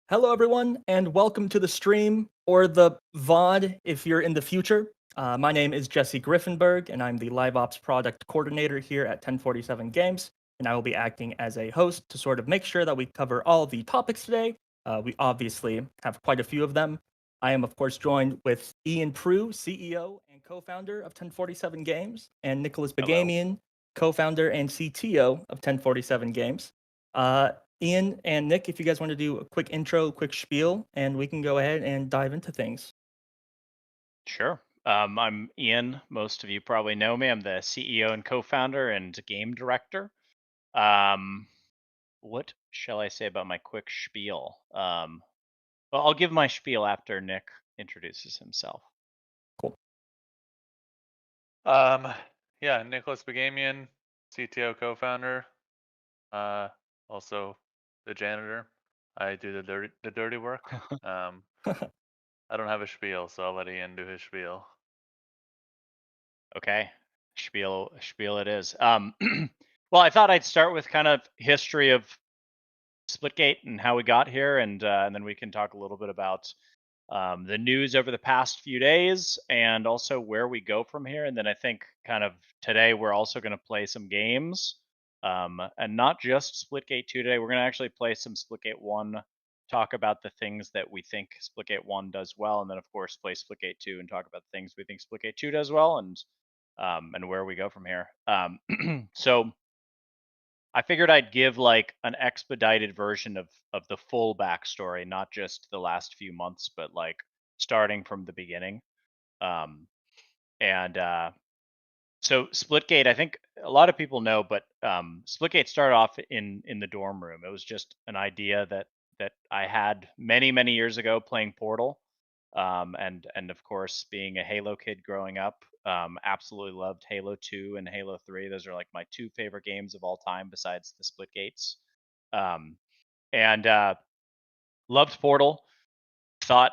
Hello, everyone, and welcome to the stream or the VOD if you're in the future. My name is Jesse Griefenberg, and I'm the Live Ops Product Coordinator here at 1047 Games, and I will be acting as a host to sort of make sure that we cover all the topics today. We obviously have quite a few of them. I am, of course, joined with Ian Proulx, CEO and co-founder of 1047 Games, and Nicholas Hello. Bagamian, co-founder and CTO of 1047 Games. Ian and Nick, if you guys want to do a quick intro, quick spiel, and we can go ahead and dive into things. Sure. I'm Ian. Most of you probably know me. I'm the CEO and co-founder and game director. Um, what shall I say about my quick spiel? Well, I'll give my spiel after Nick introduces himself. Cool. Um, yeah, Nicholas Bagamian, CTO co-founder, uh, also the janitor. I do the dirty work. I don't have a spiel, so I'll let Ian do his spiel. Okay, spiel it is. Well, I thought I'd start with kind of history of Splitgate and how we got here, and then we can talk a little bit about the news over the past few days and also where we go from here. And then I think kind of today we're also going to play some games, and not just Splitgate 2 today. We're going to actually play some Splitgate 1, talk about the things that we think Splitgate 1 does well, and then of course play Splitgate 2 and talk about the things we think Splitgate 2 does well, and where we go from here. So I figured I'd give like an expedited version of the full backstory, not just the last few months, but like starting from the beginning. Um, and So Splitgate, I think a lot of people know, but Splitgate started off in the dorm room. It was just an idea that I had many years ago playing Portal, and of course being a Halo kid growing up, absolutely loved Halo 2 and Halo 3. Those are like my two favorite games of all time, besides the Splitgates. Um, and Loved Portal. Thought,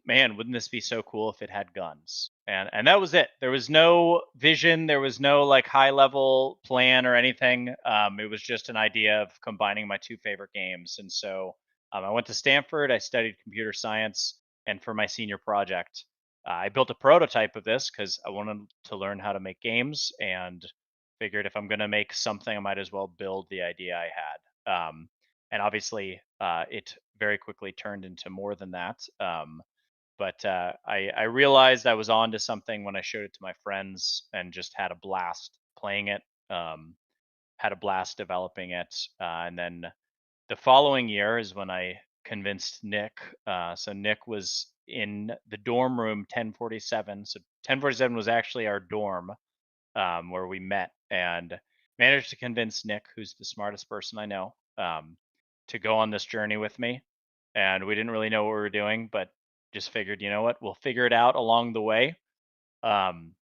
man, wouldn't this be so cool if it had guns? And that was it. There was no vision, there was no like high level plan or anything. It was just an idea of combining my two favorite games. And so I went to Stanford, I studied computer science, and for my senior project, I built a prototype of this because I wanted to learn how to make games, and figured if I'm going to make something, I might as well build the idea I had. And obviously, it very quickly turned into more than that. But I realized I was on to something when I showed it to my friends and just had a blast playing it, had a blast developing it. And then the following year is when I convinced Nick. So Nick was in the dorm room 1047. So 1047 was actually our dorm, where we met, and managed to convince Nick, who's the smartest person I know, to go on this journey with me. And we didn't really know what we were doing, but just figured, you know what, we'll figure it out along the way. Um,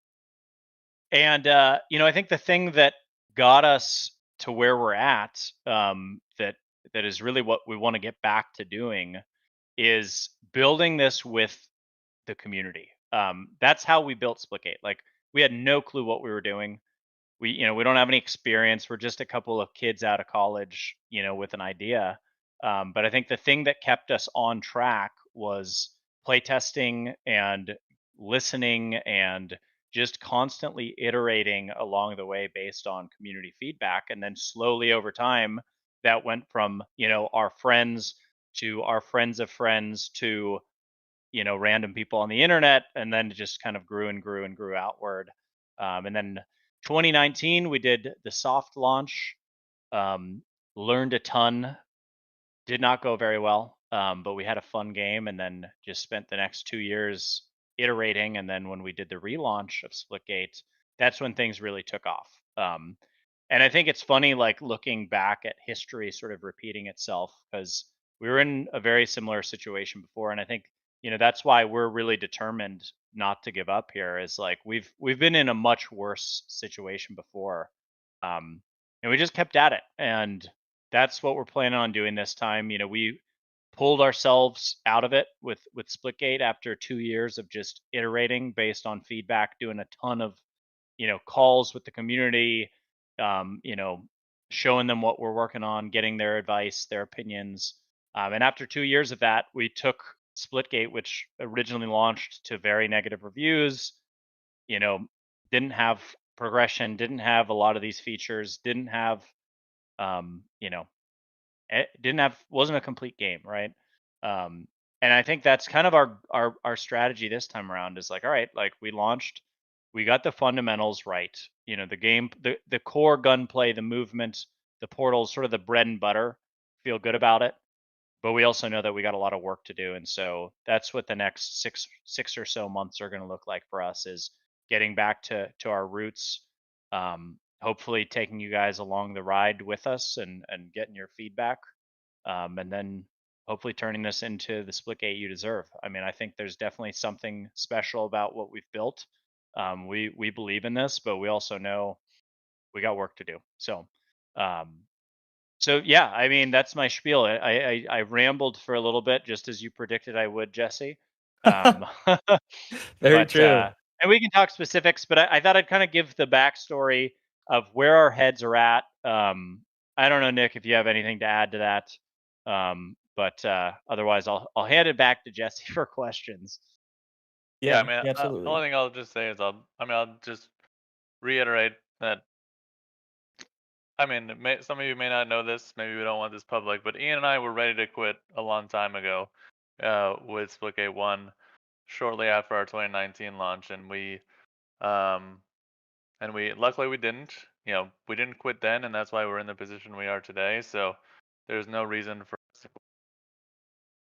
I think the thing that got us to where we're at, that is really what we want to get back to doing, is building this with the community. That's how we built Splitgate. Like, we had no clue what we were doing. We don't have any experience. We're just a couple of kids out of college, with an idea. But I think the thing that kept us on track was playtesting and listening and just constantly iterating along the way based on community feedback. And then slowly over time, that went from, our friends to our friends of friends to, random people on the internet, and then it just kind of grew and grew and grew outward. And then 2019, we did the soft launch, um, learned a ton, did not go very well, but we had a fun game, and then just spent the next 2 years iterating. And then when we did the relaunch of Splitgate, that's when things really took off. And I think it's funny, like looking back at history sort of repeating itself, because we were in a very similar situation before. And I think, that's why we're really determined not to give up here, is like we've been in a much worse situation before. Um, and we just kept at it. And that's what we're planning on doing this time. We pulled ourselves out of it with Splitgate after 2 years of just iterating based on feedback, doing a ton of calls with the community, um, you know, showing them what we're working on, getting their advice, their opinions, And after 2 years of that, we took Splitgate, which originally launched to very negative reviews, you know, didn't have progression, didn't have a lot of these features, didn't have, you know, wasn't a complete game, right? Um, and I think that's kind of our strategy this time around is like, all right, like we launched, we got the fundamentals right. You know, the game, the core gunplay, the movement, the portals, sort of the bread and butter. Feel good about it, but we also know that we got a lot of work to do, and so that's what the next six or so months are going to look like for us is getting back to our roots. Hopefully, taking you guys along the ride with us and getting your feedback, and then hopefully turning this into the Splitgate you deserve. I mean, I think there's definitely something special about what we've built. We believe in this, but we also know we got work to do. Um, so yeah, I mean that's my spiel. I rambled for a little bit, just as you predicted I would, Jesse. Um, Very but true. and we can talk specifics, but I thought I'd kind of give the backstory of where our heads are at. I don't know, Nick, if you have anything to add to that. But otherwise, I'll hand it back to Jesse for questions. Yeah, I Yeah, mean, yeah, the absolutely. only thing I'll just say is I'll just reiterate that. I mean, some of you may not know this. Maybe we don't want this public, but Ian and I were ready to quit a long time ago with Splitgate 1 shortly after our 2019 launch, um, and we luckily we didn't. You know, we didn't quit then, and that's why we're in the position we are today. So there's no reason for us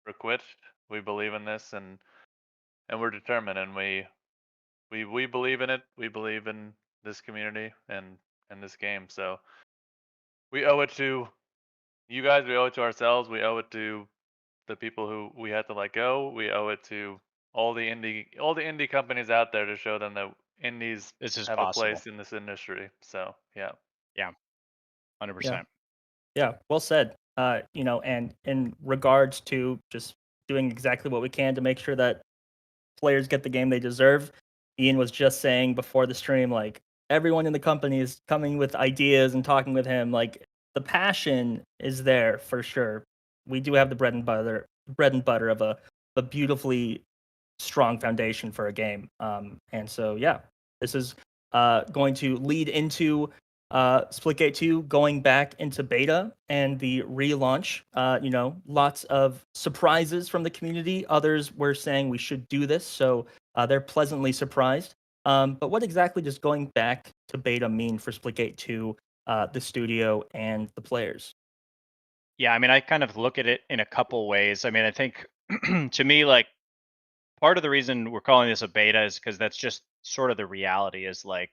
to quit. We believe in this, and we're determined, and we believe in it. We believe in this community and this game. So we owe it to you guys. We owe it to ourselves. We owe it to the people who we had to let go. We owe it to all the indie companies out there to show them that indies This is have a possible. place in this industry. So yeah. Yeah, Yeah. 100%. Yeah, well said. And in regards to just doing exactly what we can to make sure that players get the game they deserve, Ian was just saying before the stream, like everyone in the company is coming with ideas and talking with him. Like the passion is there for sure. We do have the bread and butter of a beautifully strong foundation for a game. And so, yeah, this is going to lead into Splitgate 2 going back into beta and the relaunch. Lots of surprises from the community. Others were saying we should do this, so they're pleasantly surprised. But what exactly does going back to beta mean for Splitgate 2, the studio, and the players? Yeah, I mean, I kind of look at it in a couple ways. I mean, I think to me, like part of the reason we're calling this a beta is because that's just sort of the reality is like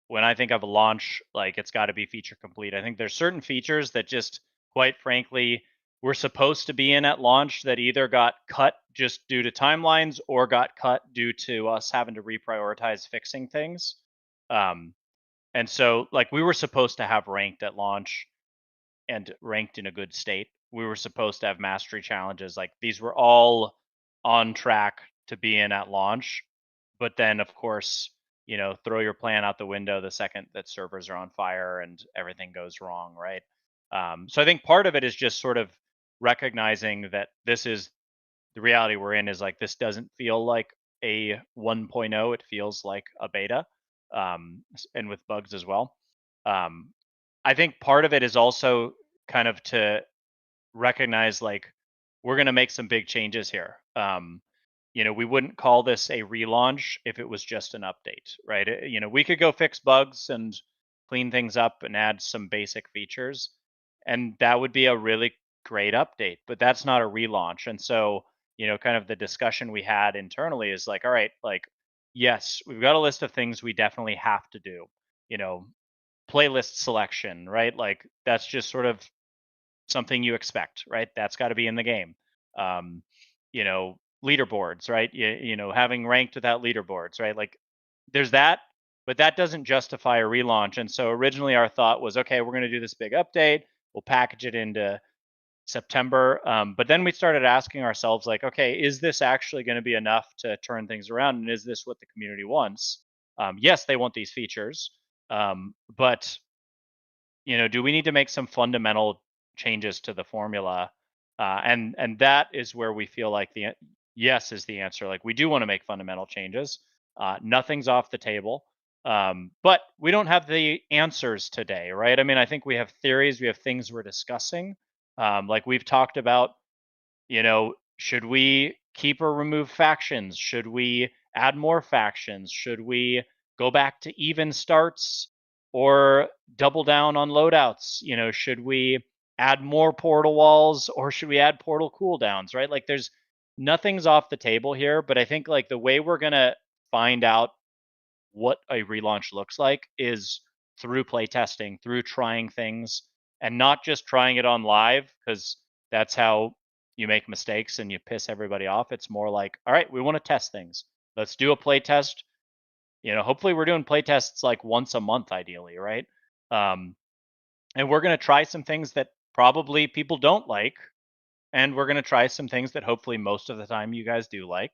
when I think of a launch, like it's got to be feature complete. I think there's certain features that just quite frankly were supposed to be in at launch that either got cut just due to timelines or got cut due to us having to reprioritize fixing things. Um, and so like we were supposed to have ranked at launch and ranked in a good state. We were supposed to have mastery challenges. Like these were all on track to be in at launch. But then, of course, throw your plan out the window the second that servers are on fire and everything goes wrong, right? So I think part of it is just sort of recognizing that this is the reality we're in is like this doesn't feel like a 1.0, it feels like a beta, and with bugs as well. Um, I think part of it is also kind of to recognize like we're going to make some big changes here. We wouldn't call this a relaunch if it was just an update, right? We could go fix bugs and clean things up and add some basic features, and that would be a really great update, but that's not a relaunch. And so, kind of the discussion we had internally is like, all right, like, yes, we've got a list of things we definitely have to do, you know, playlist selection, right? Like, that's just sort of something you expect, right? That's got to be in the game. Um, Leaderboards, right? Having ranked without leaderboards, right? Like there's that, but that doesn't justify a relaunch. And so originally our thought was, okay, we're going to do this big update. We'll package it into September. But then we started asking ourselves, like, okay, is this actually going to be enough to turn things around? And is this what the community wants? Yes, they want these features. But do we need to make some fundamental changes to the formula And that is where we feel like the yes is the answer. Like we do want to make fundamental changes. Nothing's off the table. But we don't have the answers today, right? I mean, I think we have theories, we have things we're discussing. Like we've talked about, should we keep or remove factions? Should we add more factions? Should we go back to even starts or double down on loadouts? Should we add more portal walls or should we add portal cooldowns, right? Like there's nothing's off the table here, but I think like the way we're going to find out what a relaunch looks like is through playtesting, through trying things, and not just trying it on live because that's how you make mistakes and you piss everybody off. It's more like, all right, we want to test things. Let's do a playtest. Hopefully we're doing playtests like once a month, ideally, right? And we're going to try some things that probably people don't like, and we're going to try some things that hopefully most of the time you guys do like.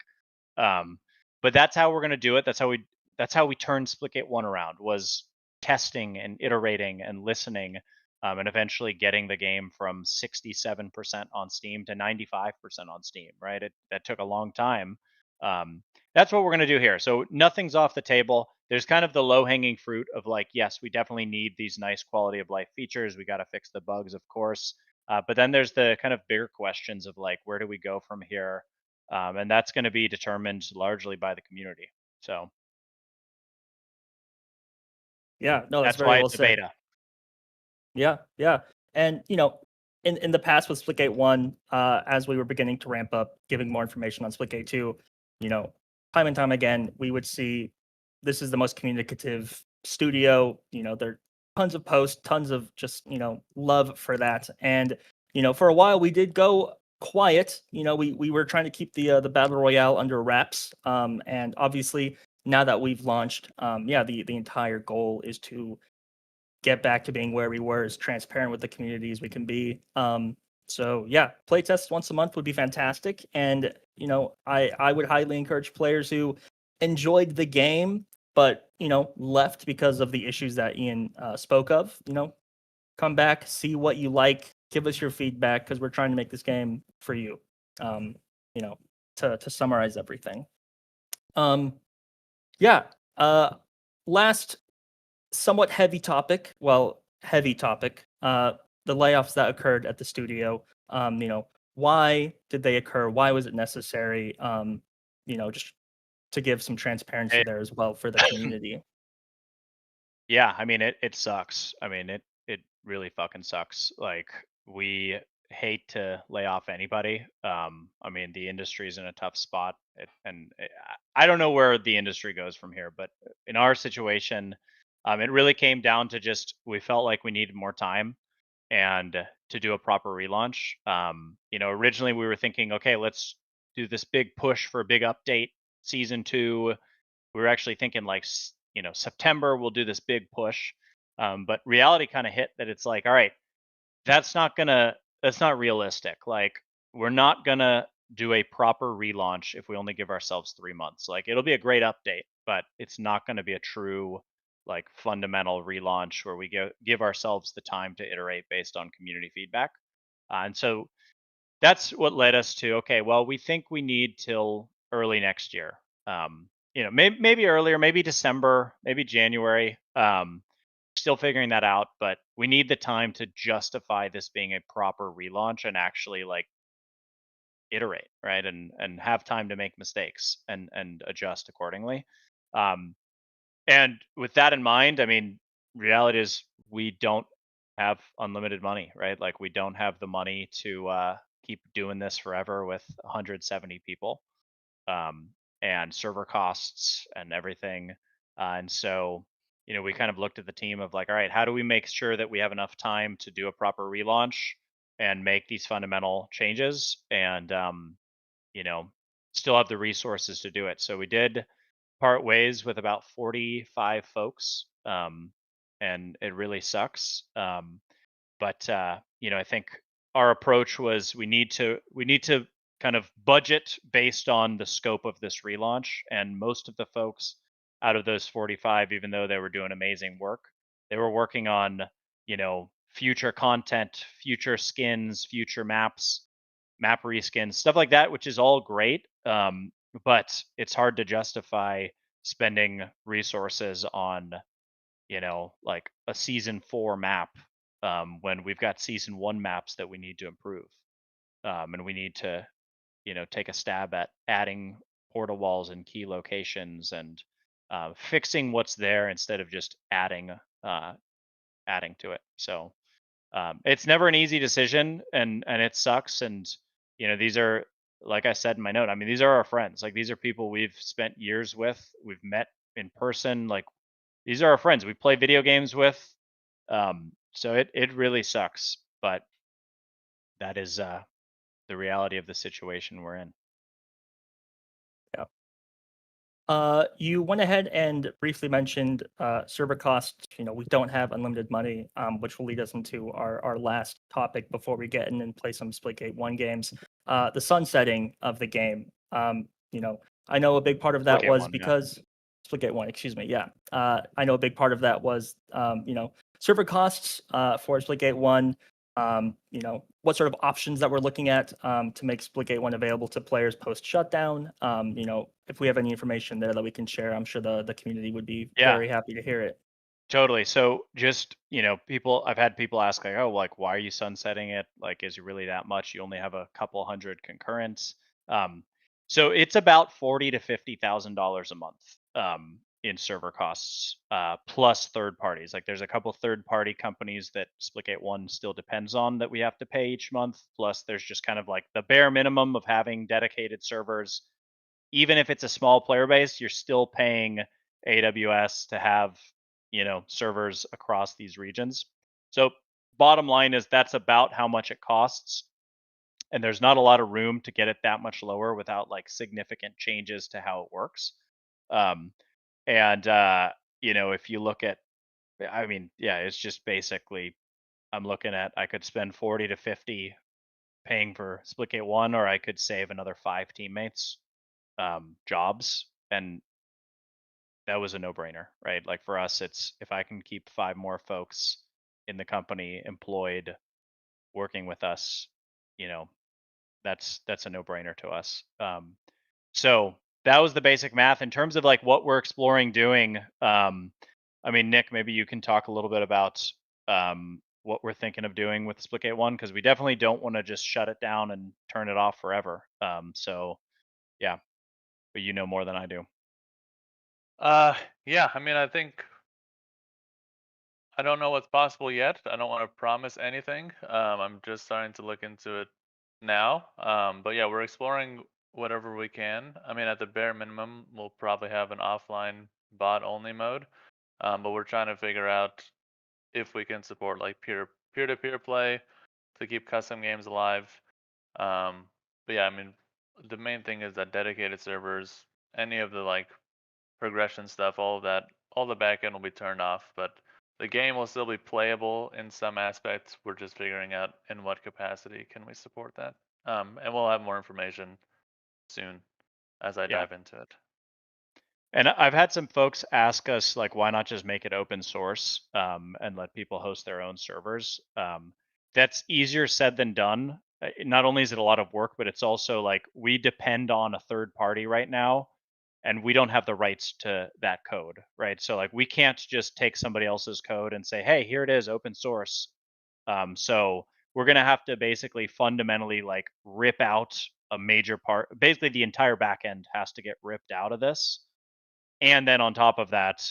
Um, but that's how we're going to do it. That's how we turned Splitgate 1 around, was testing and iterating and listening, and eventually getting the game from 67% on Steam to 95% on Steam, right? That took a long time. That's what we're going to do here. So nothing's off the table. There's kind of the low-hanging fruit of like, yes, we definitely need these nice quality of life features. We got to fix the bugs, of course. But then there's the kind of bigger questions of like, where do we go from here? And that's going to be determined largely by the community. So Yeah, no, that's that's very why well it's a said. beta. Yeah, yeah. And in the past with Splitgate 1, as we were beginning to ramp up, giving more information on Splitgate 2, time and time again, we would see this is the most communicative studio. There are tons of posts, tons of just, love for that. And, for a while we did go quiet. We were trying to keep the battle royale under wraps. And obviously now that we've launched, the entire goal is to get back to being where we were, as transparent with the community as we can be. So yeah, playtest once a month would be fantastic. And I would highly encourage players who enjoyed the game but left because of the issues that Ian spoke of. Come back, see what you like, give us your feedback because we're trying to make this game for you. Um, to summarize everything. Yeah. Last somewhat heavy topic. Well, heavy topic. The layoffs that occurred at the studio. Why did they occur? Why was it necessary? Just to give some transparency It, there as well for the community. yeah, I mean it sucks. I mean it really fucking sucks. Like we hate to lay off anybody. I mean the industry's in a tough spot, I don't know where the industry goes from here, but in our situation, it really came down to just we felt like we needed more time and to do a proper relaunch. Originally we were thinking, okay, let's do this big push for a big update, season 2. We were actually thinking like September we'll do this big push, but reality kind of hit that it's like, all right, that's not realistic. Like we're not gonna do a proper relaunch if we only give ourselves 3 months. Like it'll be a great update, but it's not going to be a true like fundamental relaunch where we give ourselves the time to iterate based on community feedback. And so that's what led us to, okay, well, we think we need till early next year. Maybe earlier, maybe December, maybe January. Still figuring that out, but we need the time to justify this being a proper relaunch and actually like iterate, right? And have time to make mistakes and adjust accordingly. Um, and with that in mind, I mean, reality is we don't have unlimited money, right? Like we don't have the money to keep doing this forever with 170 people, and server costs and everything. And so, we kind of looked at the team of like, all right, how do we make sure that we have enough time to do a proper relaunch and make these fundamental changes and, you know, still have the resources to do it. So we did part ways with about 45 folks, and it really sucks. But I think our approach was we need to kind of budget based on the scope of this relaunch. And most of the folks out of those 45, even though they were doing amazing work, they were working on future content, future skins, future maps. map reskins, stuff like that, which is all great. But it's hard to justify spending resources on, like a season 4 map, when we've got season 1 maps that we need to improve. And we need to, take a stab at adding portal walls in key locations and fixing what's there instead of just adding to it. So it's never an easy decision, and it sucks. And these are, like I said in my note, I mean, these are our friends. Like, these are people we've spent years with, we've met in person. Like, these are our friends we play video games with. So it really sucks, but that is the reality of the situation we're in. You went ahead and briefly mentioned server costs. We don't have unlimited money, which will lead us into our last topic before we get in and play some Splitgate 1 games. The sunsetting of the game. I know a big part of that Splitgate was 1, yeah. because Splitgate 1, excuse me. Yeah. I know a big part of that was, server costs for Splitgate 1. What sort of options that we're looking at to make Splitgate 1 available to players post shutdown. If we have any information there that we can share, I'm sure the community would be very happy to hear it. Totally. So just, I've had people ask, like, oh, like, why are you sunsetting it? Like, is it really that much? You only have a couple hundred concurrents. So it's about $40,000 to $50,000 a month in server costs, plus third parties. Like, there's a couple third party companies that Splitgate 1 still depends on that we have to pay each month. Plus, there's just kind of like the bare minimum of having dedicated servers. Even if it's a small player base, you're still paying AWS to have, servers across these regions. So bottom line is that's about how much it costs. And there's not a lot of room to get it that much lower without like significant changes to how it works. If you look at, I mean, yeah, it's just basically, I'm looking at, I could spend 40 to 50 paying for Splitgate 1, or I could save another 5 teammates jobs, and that was a no-brainer, right? Like, for us, it's, if I can keep 5 more folks in the company employed working with us, that's a no-brainer to us. So that was the basic math. In terms of like what we're exploring doing, I mean, Nick, maybe you can talk a little bit about what we're thinking of doing with Splitgate 1, because we definitely don't want to just shut it down and turn it off forever. So yeah, but you know more than I do. Yeah, I mean, I think I don't know what's possible yet. I don't want to promise anything. I'm just starting to look into it now. But yeah, we're exploring whatever we can. I mean, at the bare minimum, we'll probably have an offline bot only mode. But we're trying to figure out if we can support like peer-to-peer play to keep custom games alive. But yeah, I mean, the main thing is that dedicated servers, any of the like progression stuff, all of that, all the backend will be turned off, but the game will still be playable in some aspects. We're just figuring out in what capacity can we support that. And we'll have more information soon as I dive into it. And I've had some folks ask us, like, why not just make it open source and let people host their own servers? That's easier said than done. Not only is it a lot of work, but it's also like we depend on a third party right now, and we don't have the rights to that code, right? So like we can't just take somebody else's code and say, hey, here it is, open source. So we're gonna have to basically fundamentally like rip out a major part. Basically, the entire backend has to get ripped out of this. And then on top of that,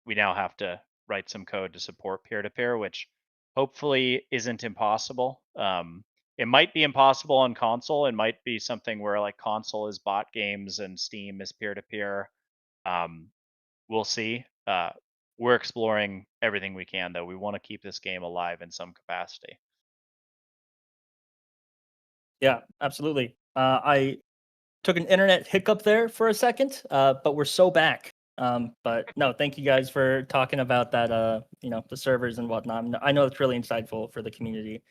we now have to write some code to support peer-to-peer, which hopefully isn't impossible. It might be impossible on console. It might be something where like console is bot games and Steam is peer-to-peer. We'll see. We're exploring everything we can, though. We want to keep this game alive in some capacity. Yeah, absolutely. I took an internet hiccup there for a second, but we're so back. But no, thank you guys for talking about that. The servers and whatnot. I know it's really insightful for the community.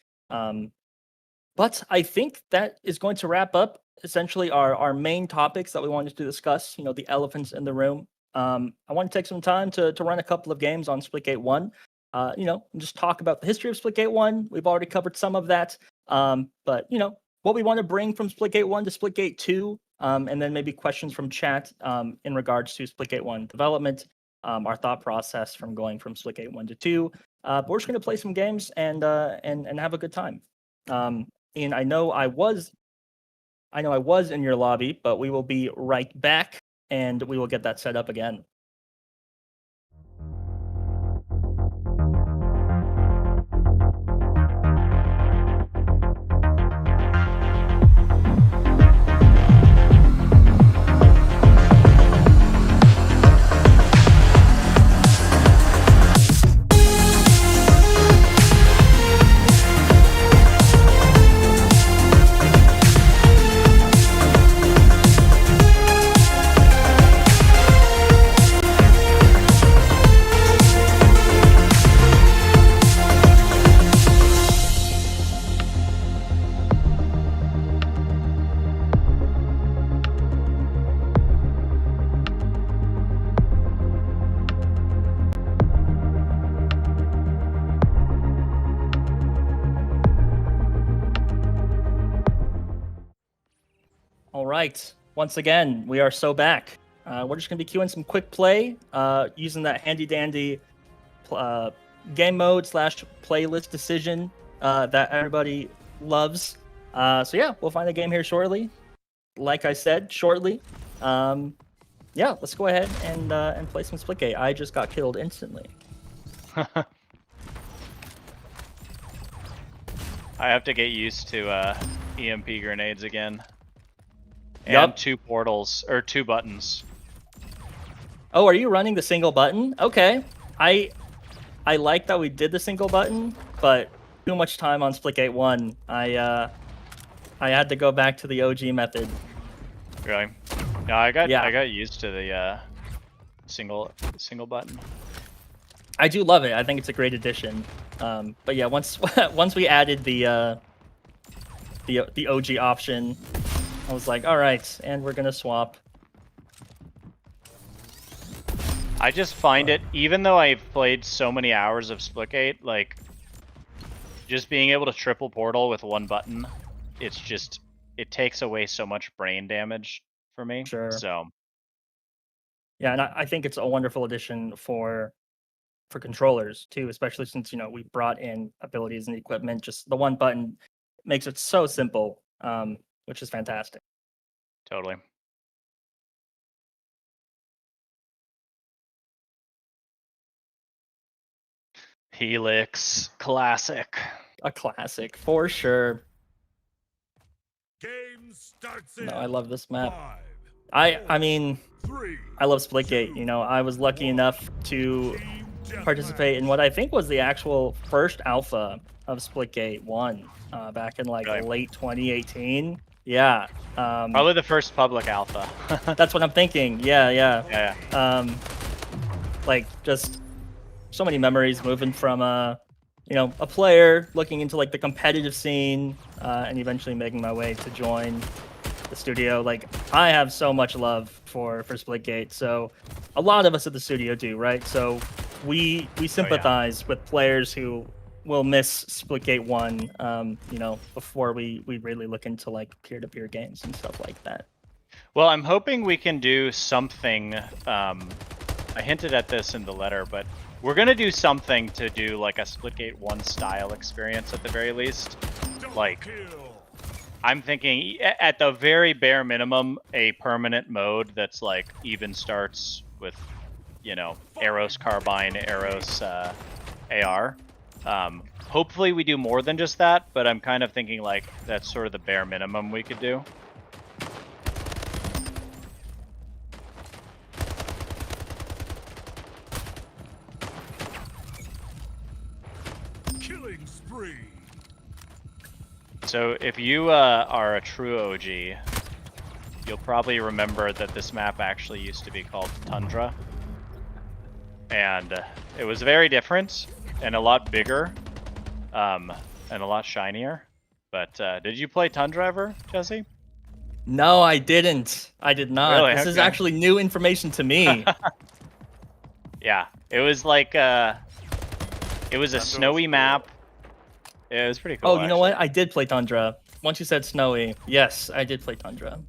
But I think that is going to wrap up essentially our main topics that we wanted to discuss. The elephants in the room. I want to take some time to run a couple of games on Splitgate 1. And just talk about the history of Splitgate 1. We've already covered some of that. But what we want to bring from Splitgate 1 to Splitgate 2, and then maybe questions from chat in regards to Splitgate 1 development, our thought process from going from Splitgate 1 to 2. But we're just going to play some games and have a good time. And I know I was in your lobby, but we will be right back, and we will get that set up again. All right. Once again, we are so back. We're just going to be queuing some quick play using that handy dandy game mode / playlist decision that everybody loves. So yeah, we'll find a game here shortly. Like I said, shortly. Yeah, let's go ahead and play some Splitgate. I just got killed instantly. I have to get used to EMP grenades again. And Yup. 2 portals, or 2 buttons. Oh, are you running the single button? Okay. I like that we did the single button, but too much time on Splitgate 1. I had to go back to the OG method. Really? No, I got used to the single button. I do love it. I think it's a great addition. But yeah, once we added the OG option, I was like, all right, and we're gonna swap. I just find it, even though I've played so many hours of Splitgate, like, just being able to triple portal with 1 button, it takes away so much brain damage for me. Sure. So. Yeah, and I think it's a wonderful addition for controllers too, especially since we brought in abilities and equipment. Just the 1 button makes it so simple, which is fantastic. Totally. Helix, classic. A classic for sure. Game starts No, I love this map. 5, I mean, 3, I love Splitgate. I was lucky enough to participate in what I think was the actual first alpha of Splitgate 1 back in like Right. late 2018. Yeah. Probably the first public alpha. That's what I'm thinking. Yeah. Yeah. Like just so many memories moving from a player looking into like the competitive scene and eventually making my way to join the studio. Like I have so much love for Splitgate. So a lot of us at the studio do, right? So we sympathize with players who will miss Splitgate 1 before we really look into like peer-to-peer games and stuff like that. Well, I'm hoping we can do something. I hinted at this in the letter, but we're gonna do something to do like a Splitgate 1 style experience at the very least. Like, I'm thinking at the very bare minimum, a permanent mode that's like even starts with, Arrows Carbine, Arrows AR. Hopefully we do more than just that, but I'm kind of thinking like that's sort of the bare minimum we could do. killing spree. So if you are a true OG, you'll probably remember that this map actually used to be called Tundra. And it was very different and a lot bigger and a lot shinier. But did you play Tundra ever, Jesse? No, I didn't. I did not. Really? This is Okay. actually new information to me. Yeah, it was like it was a Tundra snowy was cool. map. Yeah, it was pretty cool. Oh, you know what? actually. I did play Tundra. Once you said snowy, yes, I did play Tundra.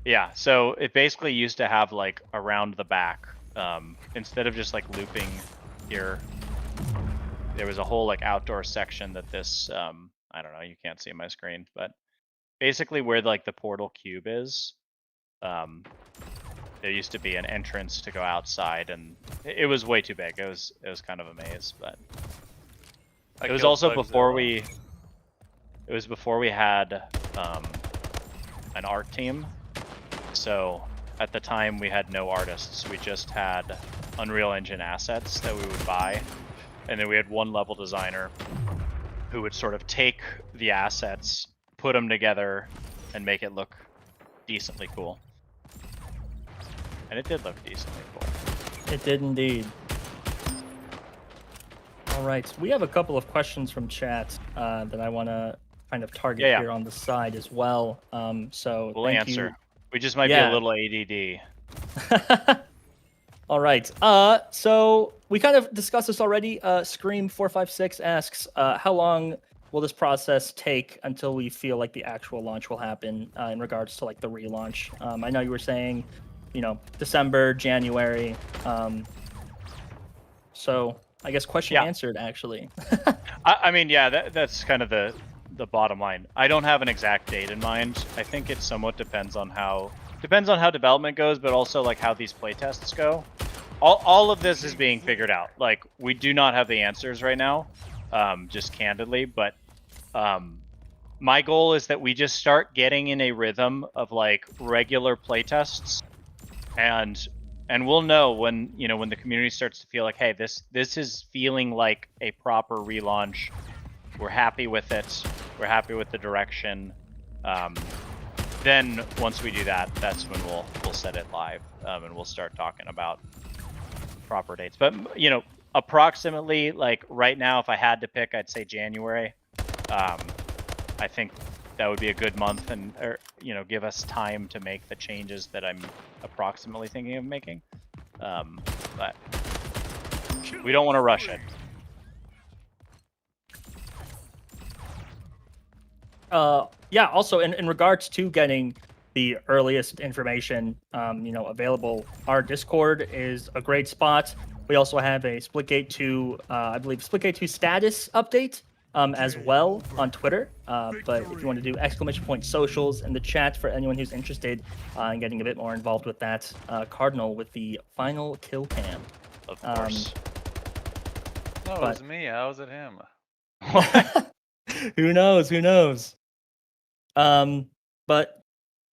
Yeah, so it basically used to have like around the back, instead of just like looping here, there was a whole like outdoor section that this, I don't know, you can't see my screen, but basically where like the portal cube is, there used to be an entrance to go outside, and it was way too big. It was kind of a maze, but I it was killed also Bugzilla. before we had an art team. So at the time we had no artists. We just had Unreal Engine assets that we would buy, and then we had one level designer who would sort of take the assets, put them together, and make it look decently cool. And it did look decently cool. It did indeed. All right, we have a couple of questions from chat that I want to kind of target Yeah. here on the side as well. So We'll thank answer. you. We just might be Yeah. a little ADD. All right. So we kind of discussed this already. Scream456 asks, how long will this process take until we feel like the actual launch will happen in regards to like the relaunch? I know you were saying, December, January. So I guess question Yeah. answered actually. I mean, yeah, that's kind of the bottom line. I don't have an exact date in mind. I think it somewhat depends on how development goes, but also like how these playtests go. All of this is being figured out. Like, we do not have the answers right now, just candidly. But my goal is that we just start getting in a rhythm of like regular playtests, and we'll know when when the community starts to feel like, hey, this is feeling like a proper relaunch. We're happy with it. We're happy with the direction. Then once we do that, that's when we'll set it live, and we'll start talking about proper dates. But approximately, like right now, if I had to pick, I'd say January. I think that would be a good month, and give us time to make the changes that I'm approximately thinking of making. But we don't want to rush it. Yeah, also in regards to getting the earliest information available, our Discord is a great spot. We also have a Splitgate 2, I believe Splitgate 2 status update as well on Twitter. But if you want to do !socials in the chat for anyone who's interested in getting a bit more involved with that, Cardinal with the final kill cam. Of course. No, it but- was me. How was it him? Who knows? Who knows? But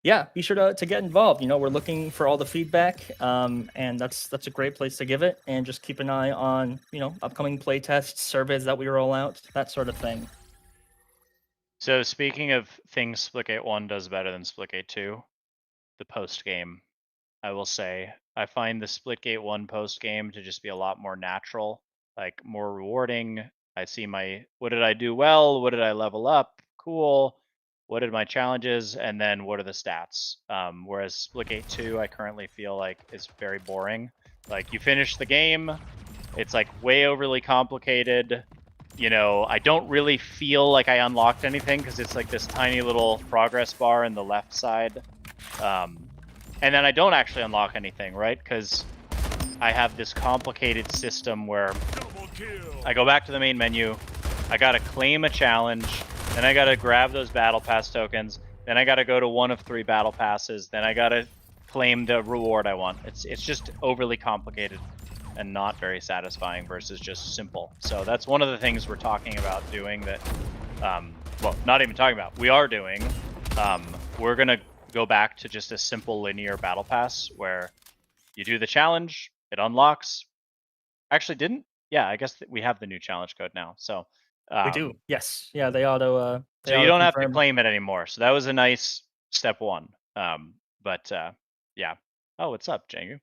yeah, be sure to get involved. We're looking for all the feedback, and that's a great place to give it. And just keep an eye on upcoming playtests, surveys that we roll out, that sort of thing. So speaking of things Splitgate 1 does better than Splitgate 2, the post game, I will say, I find the Splitgate 1 post game to just be a lot more natural, like more rewarding. I see what did I do well? What did I level up? Cool. What are my challenges? And then what are the stats? Whereas Splitgate 2, I currently feel like is very boring. Like, you finish the game, it's like way overly complicated. I don't really feel like I unlocked anything because it's like this tiny little progress bar in the left side. And then I don't actually unlock anything, right? Because I have this complicated system where I go back to the main menu, I gotta claim a challenge, then I gotta grab those battle pass tokens, then I gotta go to one of 3 battle passes, then I gotta claim the reward I want. It's just overly complicated and not very satisfying versus just simple. So that's one of the things we're talking about doing that, well, not even talking about, we are doing. We're gonna go back to just a simple linear battle pass where you do the challenge, it unlocks. Actually didn't? Yeah, I guess we have the new challenge code now. So We do, yes, yeah. They auto. So you don't have to claim it anymore. So that was a nice step 1. But yeah. Oh, what's up, Jangu?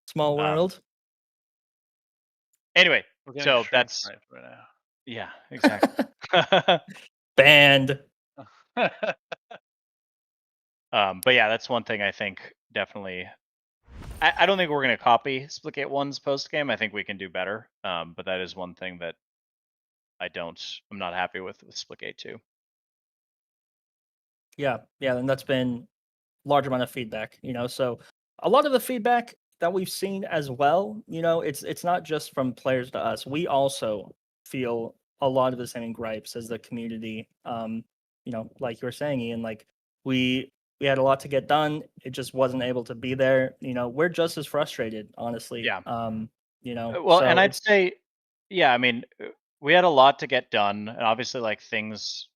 Small world. Anyway, We're getting so stream that's sniped right now. yeah, exactly. Banned. But yeah, that's one thing I think definitely. I don't think we're going to copy Splitgate 1's post game. I think we can do better. But that is one thing that I'm not happy with Splitgate 2. Yeah, and that's been large amount of feedback, so a lot of the feedback that we've seen as well, it's not just from players to us. We also feel a lot of the same gripes as the community. Like you were saying, Ian, like we had a lot to get done. It just wasn't able to be there. We're just as frustrated, honestly. Yeah. So and I'd it's say, yeah, I mean, we had a lot to get done, and obviously, like things,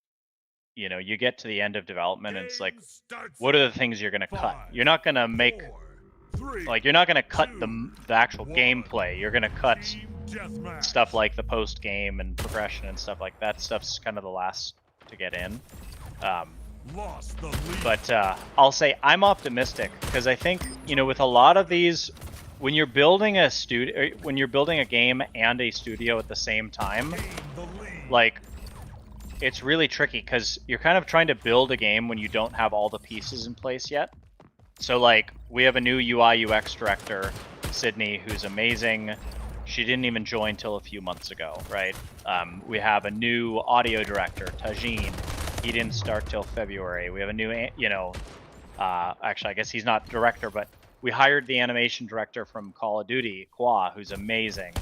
you get to the end of development, and it's like, Game starts what are in the things you're gonna cut? 5, You're not gonna make 4, 3, like you're not gonna cut the 2, actual 1. gameplay. You're gonna cut Team deathmatch. stuff like the post game and progression and stuff like that. Stuff's kind of the last to get in. Lost the lead. But I'll say I'm optimistic because I think with a lot of these, when you're building a when you're building a game and a studio at the same time, Gain the lead. like it's really tricky because you're kind of trying to build a game when you don't have all the pieces in place yet. So like we have a new UI UX director, Sydney, who's amazing. She didn't even join till a few months ago, right? We have a new audio director, Tajin. He didn't start till February. We have a new, actually, I guess he's not director, but we hired the animation director from Call of Duty, Qua, who's amazing.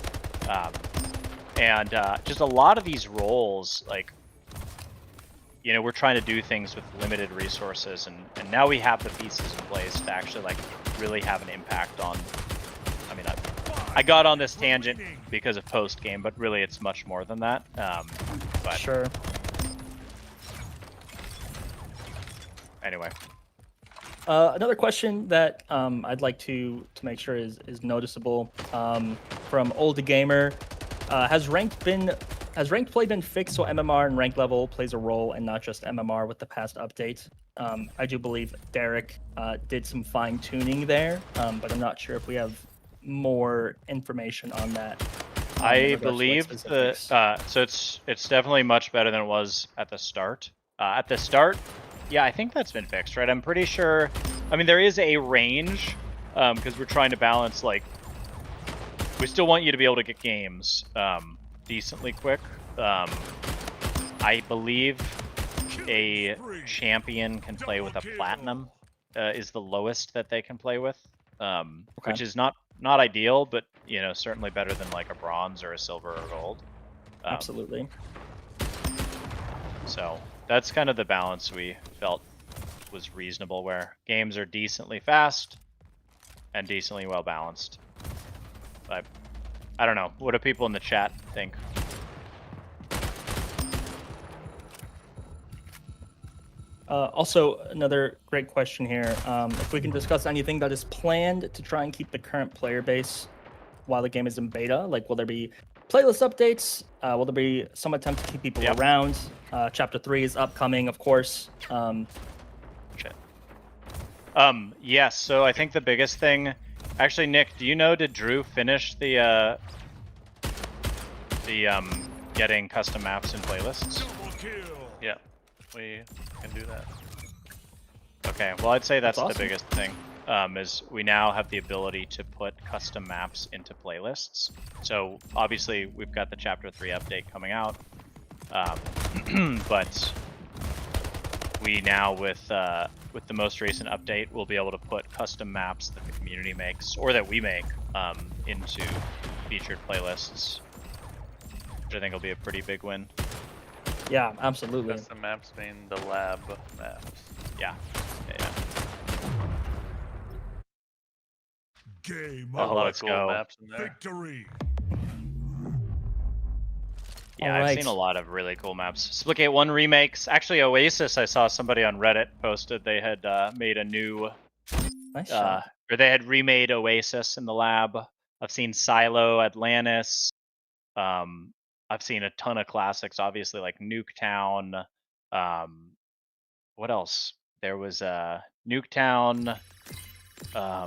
And just a lot of these roles, like, we're trying to do things with limited resources, and now we have the pieces in place to actually, like, really have an impact on, I mean, I got on this tangent because of post-game, but really it's much more than that. But sure. Anyway. Another question that I'd like to make sure is noticeable from Old Gamer. Has ranked play been fixed so MMR and rank level plays a role and not just MMR with the past update? I do believe Derek did some fine tuning there, but I'm not sure if we have more information on that. I believe the so it's definitely much better than it was at the start. At the start, yeah, I think that's been fixed, right? I'm pretty sure. I mean, there is a range because we're trying to balance, like, we still want you to be able to get games decently quick. I believe a champion can play with a platinum is the lowest that they can play with, which is not ideal, but certainly better than like a bronze or a silver or gold. Absolutely. So that's kind of the balance we felt was reasonable, where games are decently fast and decently well balanced. But I don't know. What do people in the chat think? Also, another great question here. If we can discuss anything that is planned to try and keep the current player base while the game is in beta, like will there be playlist updates? Will there be some attempt to keep people around? Chapter 3 is upcoming, of course. Yes. So I think the biggest thing, actually, Nick, do you know? Did Drew finish the getting custom maps and playlists? Double kill. Yeah, we can do that. Okay, well, I'd say that's awesome. the biggest thing, is we now have the ability to put custom maps into playlists. So obviously we've got the Chapter 3 update coming out, but we now, with the most recent update, we'll be able to put custom maps that the community makes, or that we make, into featured playlists, which I think will be a pretty big win. Yeah, absolutely. Custom maps being the lab maps. Yeah. Game A Oh, lot let's of cool go. maps in there. victory. Yeah, Alright. I've seen a lot of really cool maps. Splitgate 1 remakes. Actually, Oasis, I saw somebody on Reddit posted they had made a new, Nice shot. or they had remade Oasis in the lab. I've seen Silo, Atlantis. I've seen a ton of classics, obviously, like Nuketown. What else? There was Nuketown.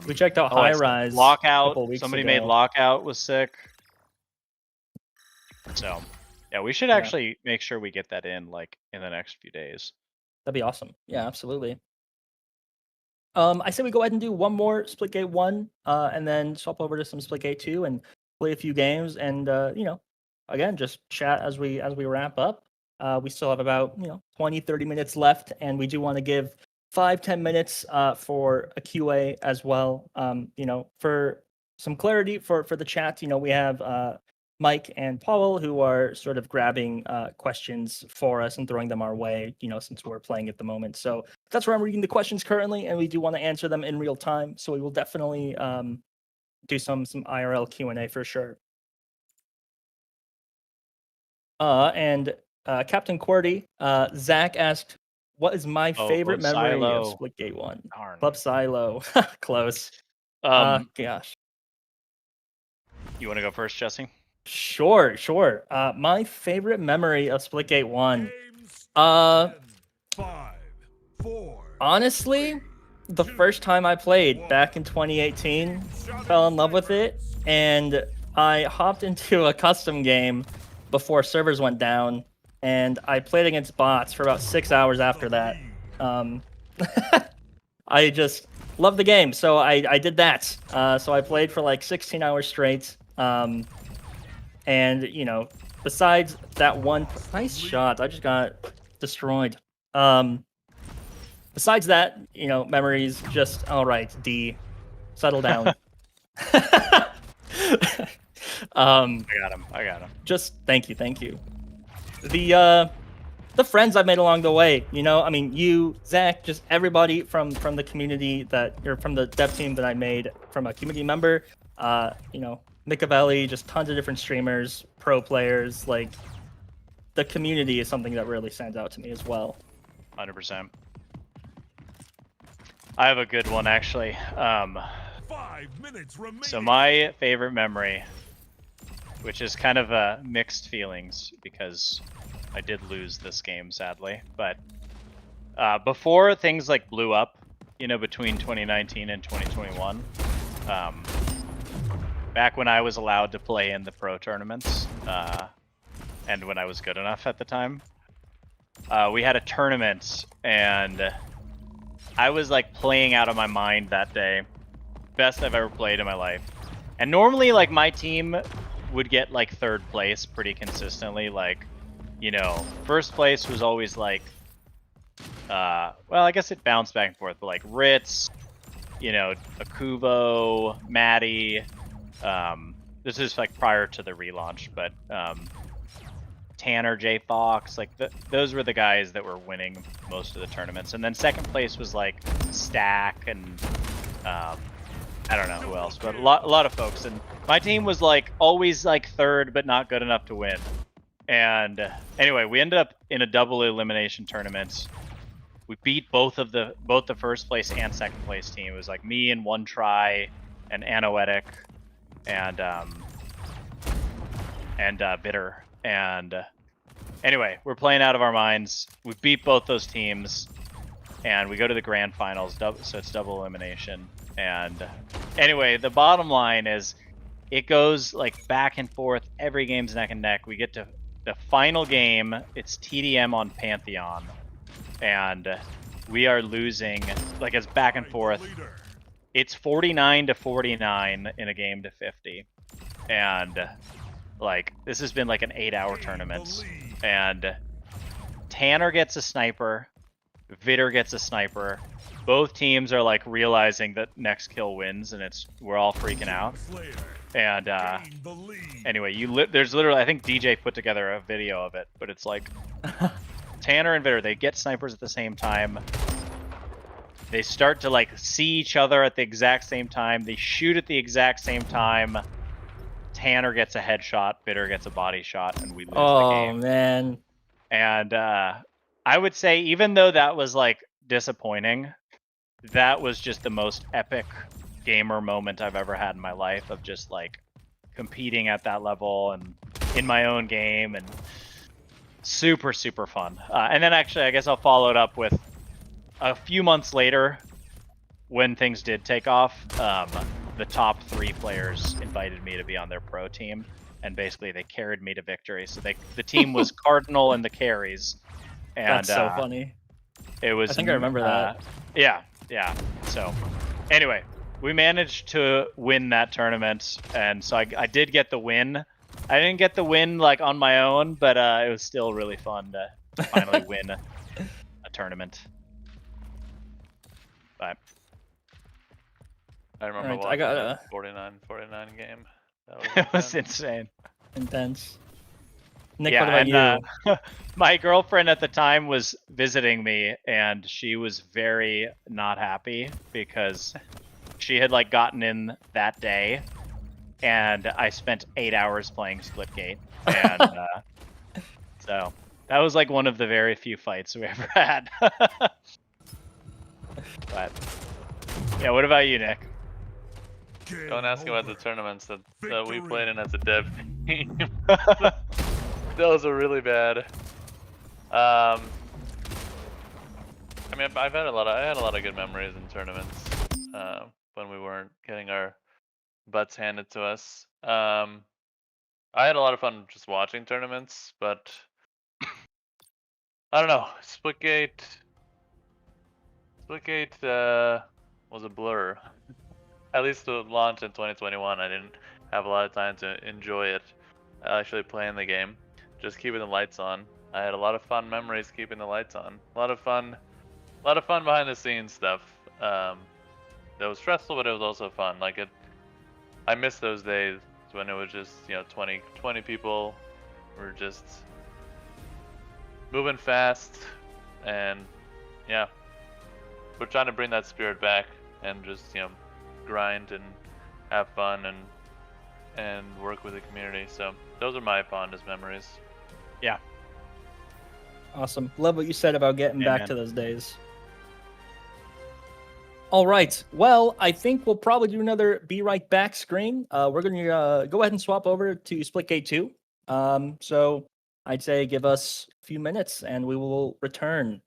We checked out I High said Rise a Lockout. couple weeks Somebody ago. made Lockout was sick. So, yeah, we should actually make sure we get that in, like, in the next few days. That'd be awesome. Yeah, absolutely. I say we go ahead and do one more Splitgate 1, and then swap over to some Splitgate 2 and play a few games and, again, just chat as we wrap up. We still have about 20-30 minutes left, and we do want to give 5-10 minutes for a QA as well. For some clarity for the chat, we have Mike and Paul who are sort of grabbing questions for us and throwing them our way, since we're playing at the moment. So that's where I'm reading the questions currently, and we do want to answer them in real time. So we will definitely do some IRL Q&A for sure. And Captain Qwerty, Zach asked, what is my favorite Club memory Silo. of Splitgate 1? Darn. Club Silo. Close. Gosh. You want to go first, Jesse? Sure. My favorite memory of Splitgate 1. Games 10, 5, 4, Honestly, the first time I played back in 2018, fell in love with it, and I hopped into a custom game before servers went down, and I played against bots for about 6 hours after that. I just love the game, so I did that. So I played for like 16 hours straight. And besides that one nice shot, I just got destroyed. Besides that, memories just all right. D, settle down. I got him. Just thank you. The friends I've made along the way, you, Zach, just everybody from the community or from the dev team that I made, from a community member, Micavelli, just tons of different streamers, pro players. Like, the community is something that really stands out to me as well. 100%. I have a good one, actually. 5 minutes remaining. So my favorite memory, which is kind of mixed feelings because I did lose this game, sadly. But before things like blew up, between 2019 and 2021, back when I was allowed to play in the pro tournaments, and when I was good enough at the time, we had a tournament, and I was like playing out of my mind that day. Best I've ever played in my life. And normally, like, my team would get like third place pretty consistently. Like, first place was always like, well, I guess it bounced back and forth, but like Ritz, Akuvo, Maddie. This is like prior to the relaunch, but Tanner, J Fox, like those were the guys that were winning most of the tournaments. And then second place was like Stack and I don't know who else, but a lot of folks. And my team was like always like third, but not good enough to win. And anyway, we ended up in a double elimination tournament. We beat both the first place and second place team. It was like me and One Try and Anoetic and Bitter. And anyway, we're playing out of our minds. We beat both those teams, and we go to the grand finals. So it's double elimination. And anyway, the bottom line is, it goes like back and forth. Every game's neck and neck. We get to the final game. It's TDM on Pantheon, and we are losing. Like, it's back and forth. It's 49-49 in a game to 50, and like, this has been like an 8-hour tournament. And Tanner gets a sniper, Vitter gets a sniper. Both teams are like realizing that next kill wins, and we're all freaking out. And anyway, there's literally, I think DJ put together a video of it, but it's like Tanner and Vitter, they get snipers at the same time. They start to like see each other at the exact same time. They shoot at the exact same time. Tanner gets a headshot, Bitter gets a body shot, and we lose the game. Oh, man. And I would say, even though that was like disappointing, that was just the most epic gamer moment I've ever had in my life, of just like competing at that level and in my own game, and super, super fun. And then actually, I guess I'll follow it up with a few months later, when things did take off. The top 3 players invited me to be on their pro team, and basically they carried me to victory. So the team was Cardinal and the carries. And that's so funny. It was. I think I remember that. Yeah. So anyway, we managed to win that tournament, and so I did get the win. I didn't get the win like on my own, but it was still really fun to finally win a tournament. But I remember Alright, I watching got the a 49 game. That was it was intense. insane. intense. Nick, Yeah, what about and you? my girlfriend at the time was visiting me, and she was very not happy because she had like gotten in that day, and I spent 8 hours playing Splitgate, and so that was like one of the very few fights we ever had. But yeah, what about you, Nick? Don't ask about the tournaments that we played in as a dev team. Yeah, Those are really bad. I mean, I had a lot of good memories in tournaments when we weren't getting our butts handed to us. I had a lot of fun just watching tournaments, but I don't know. Splitgate was a blur. At least the launch in 2021, I didn't have a lot of time to enjoy it. Actually playing the game, just keeping the lights on. I had a lot of fun memories keeping the lights on. A lot of fun behind the scenes stuff. That was stressful, but it was also fun. Like I miss those days when it was just 20 people. We're just moving fast, and yeah, we're trying to bring that spirit back and just grind and have fun and work with the community. So those are my fondest memories. Awesome. Love what you said about getting back man. to those days. All right. Well, I think we'll probably do another Be Right Back screen. We're going to go ahead and swap over to Splitgate 2. So I'd say give us a few minutes and we will return.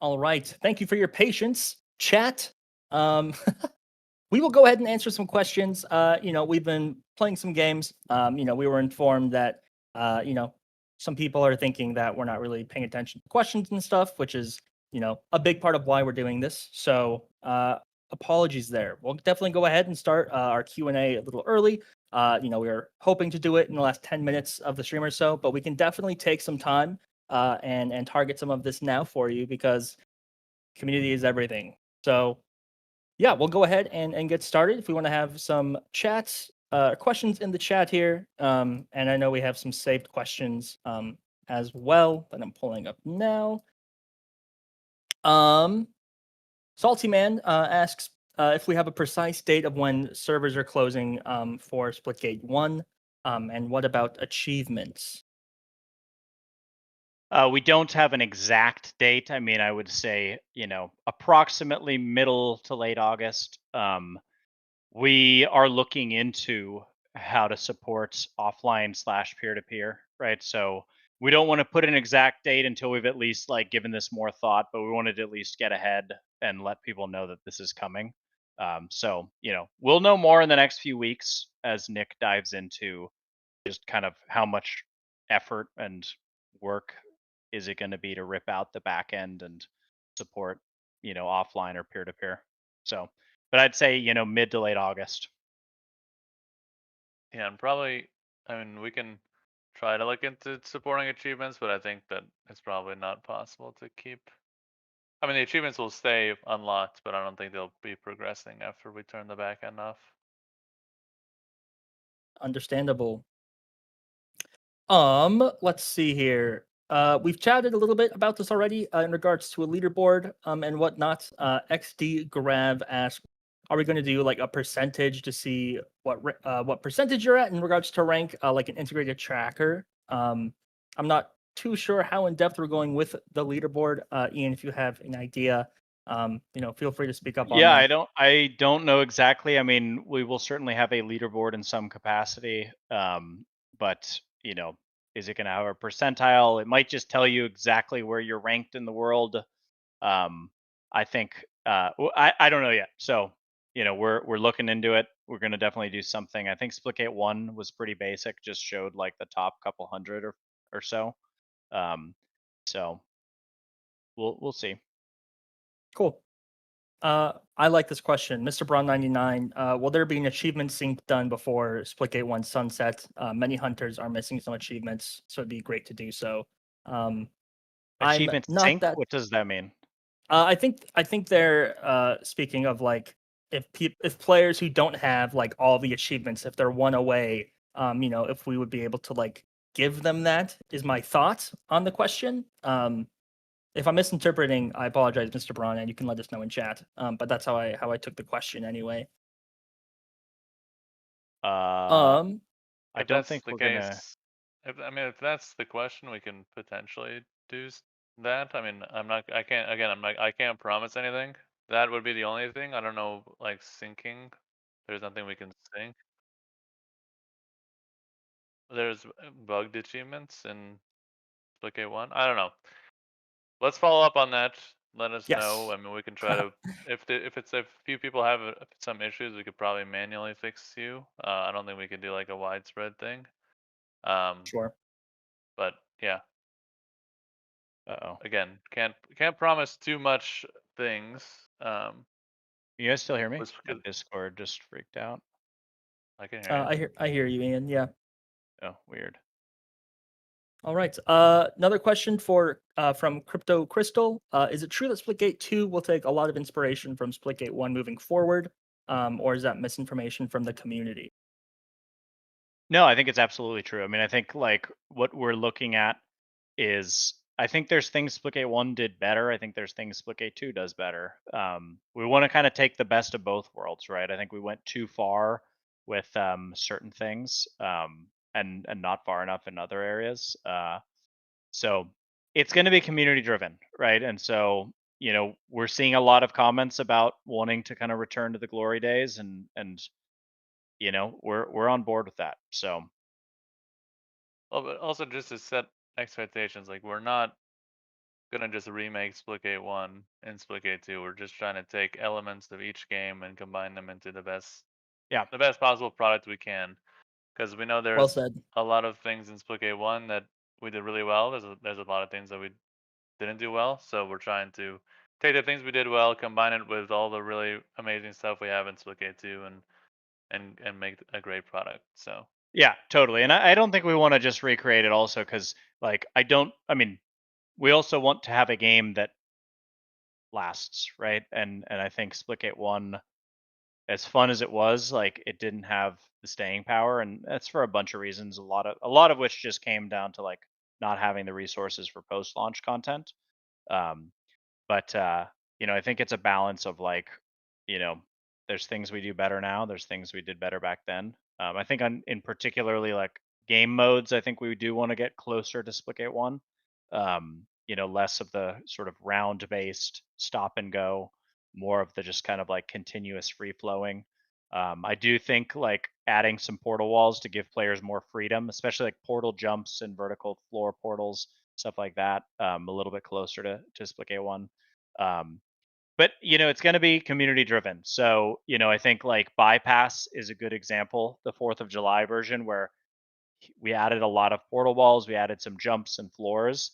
All right. Thank you for your patience, chat. We will go ahead and answer some questions. We've been playing some games. We were informed that, some people are thinking that we're not really paying attention to questions and stuff, which is, a big part of why we're doing this. So apologies there. We'll definitely go ahead and start our Q&A a little early. We were hoping to do it in the last 10 minutes of the stream or so, but we can definitely take some time and target some of this now for you because community is everything. So yeah, we'll go ahead and get started. If we want to have some chats, questions in the chat here, and I know we have some saved questions as well that I'm pulling up now. Salty Man asks if we have a precise date of when servers are closing for Splitgate 1, and what about achievements? We don't have an exact date. I mean, I would say, approximately middle to late August. We are looking into how to support offline / peer-to-peer, right? So we don't want to put an exact date until we've at least like given this more thought, but we wanted to at least get ahead and let people know that this is coming. So, we'll know more in the next few weeks as Nick dives into just kind of how much effort and work is it going to be to rip out the back end and support, offline or peer to peer. So, but I'd say, mid to late August. Yeah, and probably, I mean, we can try to look into supporting achievements, but I think that it's probably not possible to keep I mean, the achievements will stay unlocked, but I don't think they'll be progressing after we turn the back end off. Understandable. Let's see here. We've chatted a little bit about this already in regards to a leaderboard and whatnot. XD Grav asked, "Are we going to do like a percentage to see what percentage you're at in regards to rank, like an integrated tracker?" I'm not too sure how in depth we're going with the leaderboard. Ian, if you have an idea, feel free to speak up on Yeah, that. I don't know exactly. I mean, we will certainly have a leaderboard in some capacity. But is it going to have a percentile? It might just tell you exactly where you're ranked in the world. I think I don't know yet. So, we're looking into it. We're going to definitely do something. I think Splitgate 1 was pretty basic, just showed like the top couple hundred or so. So we'll see. Cool. I like this question. Mr. Brown 99, will there be an achievement sync done before Splitgate 1 sunset? Many hunters are missing some achievements, so it'd be great to do so. I'm Achievement not sync? that What does that mean? I think they're speaking of like if players who don't have like all the achievements, if they're one away, if we would be able to like give them that is my thought on the question. If I'm misinterpreting, I apologize, Mr. Braun, and you can let us know in chat. But that's how I took the question anyway. I If don't that's think the we're gonna. case, if that's the question, we can potentially do that. I mean, I can't promise anything. That would be the only thing. I don't know, like syncing. There's nothing we can sync. There's bugged achievements in Splitgate 1. I don't know. Let's follow up on that. Let us know. Yes. I mean, we can try to. If a few people have some issues, we could probably manually fix you. I don't think we could do like a widespread thing. Sure. But yeah, Uh-oh. again, can't promise too much things. You guys still hear me? Was My because Discord just freaked out. I can hear you. I hear you, Ian. Yeah. Oh, weird. All right. Another question from Crypto Crystal. Is it true that Splitgate 2 will take a lot of inspiration from Splitgate 1 moving forward? Or is that misinformation from the community? No, I think it's absolutely true. I mean, I think like what we're looking at is I think there's things Splitgate 1 did better. I think there's things Splitgate 2 does better. We want to kind of take the best of both worlds, right? I think we went too far with certain things and not far enough in other areas. So it's going to be community driven, right? And so, we're seeing a lot of comments about wanting to kind of return to the glory days and we're on board with that. So Well, but also just to set expectations, like we're not gonna just remake Splitgate 1 and Splitgate 2. We're just trying to take elements of each game and combine them into the best yeah, possible product we can. Because we know Well there's said. a lot of things in Splitgate 1 that we did really well. There's a lot of things that we didn't do well. So we're trying to take the things we did well, combine it with all the really amazing stuff we have in Splitgate 2, and make a great product. So yeah, totally. And I don't think we want to just recreate it also because like I mean, we also want to have a game that lasts, right? And I think Splitgate 1, as fun as it was, like it didn't have the staying power, and that's for a bunch of reasons. A lot of which just came down to like not having the resources for post launch content. Um, but I think it's a balance of like, you know, there's things we do better now. There's things we did better back then. I think in particularly like game modes, I think we do want to get closer to Splitgate 1. Less of the sort of round based stop and go, more of the just kind of like continuous free flowing. I do think like adding some portal walls to give players more freedom, especially like portal jumps and vertical floor portals, stuff like that, a little bit closer to Splitgate 1. But it's going to be community driven. So I think like Bypass is a good example, the 4th of July version, where we added a lot of portal walls, we added some jumps and floors.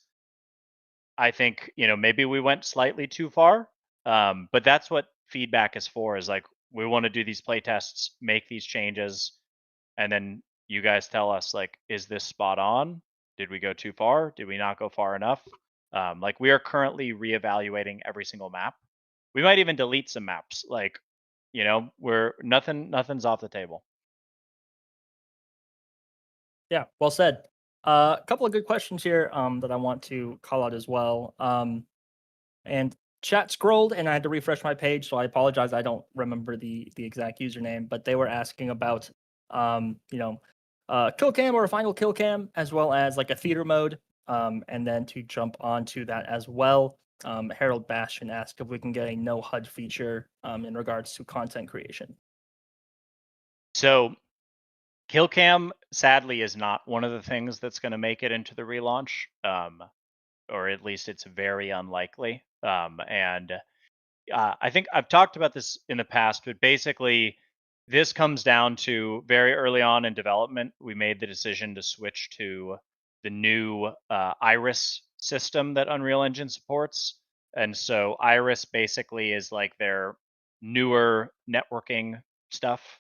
I think maybe we went slightly too far, but that's what feedback is for. Is like we want to do these play tests, make these changes, and then you guys tell us like, is this spot on? Did we go too far? Did we not go far enough? Like we are currently reevaluating every single map. We might even delete some maps. Like, we're nothing's off the table. Yeah, well said. A couple of good questions here that I want to call out as well. And chat scrolled, and I had to refresh my page, so I apologize. I don't remember the exact username, but they were asking about kill cam or a final kill cam, as well as like a theater mode. And then to jump onto that as well, Harold Bastion asked if we can get a no HUD feature in regards to content creation. So kill cam sadly is not one of the things that's going to make it into the relaunch. Or at least it's very unlikely. And I think I've talked about this in the past, but basically, this comes down to very early on in development, we made the decision to switch to the new Iris system that Unreal Engine supports. And so Iris basically is like their newer networking stuff.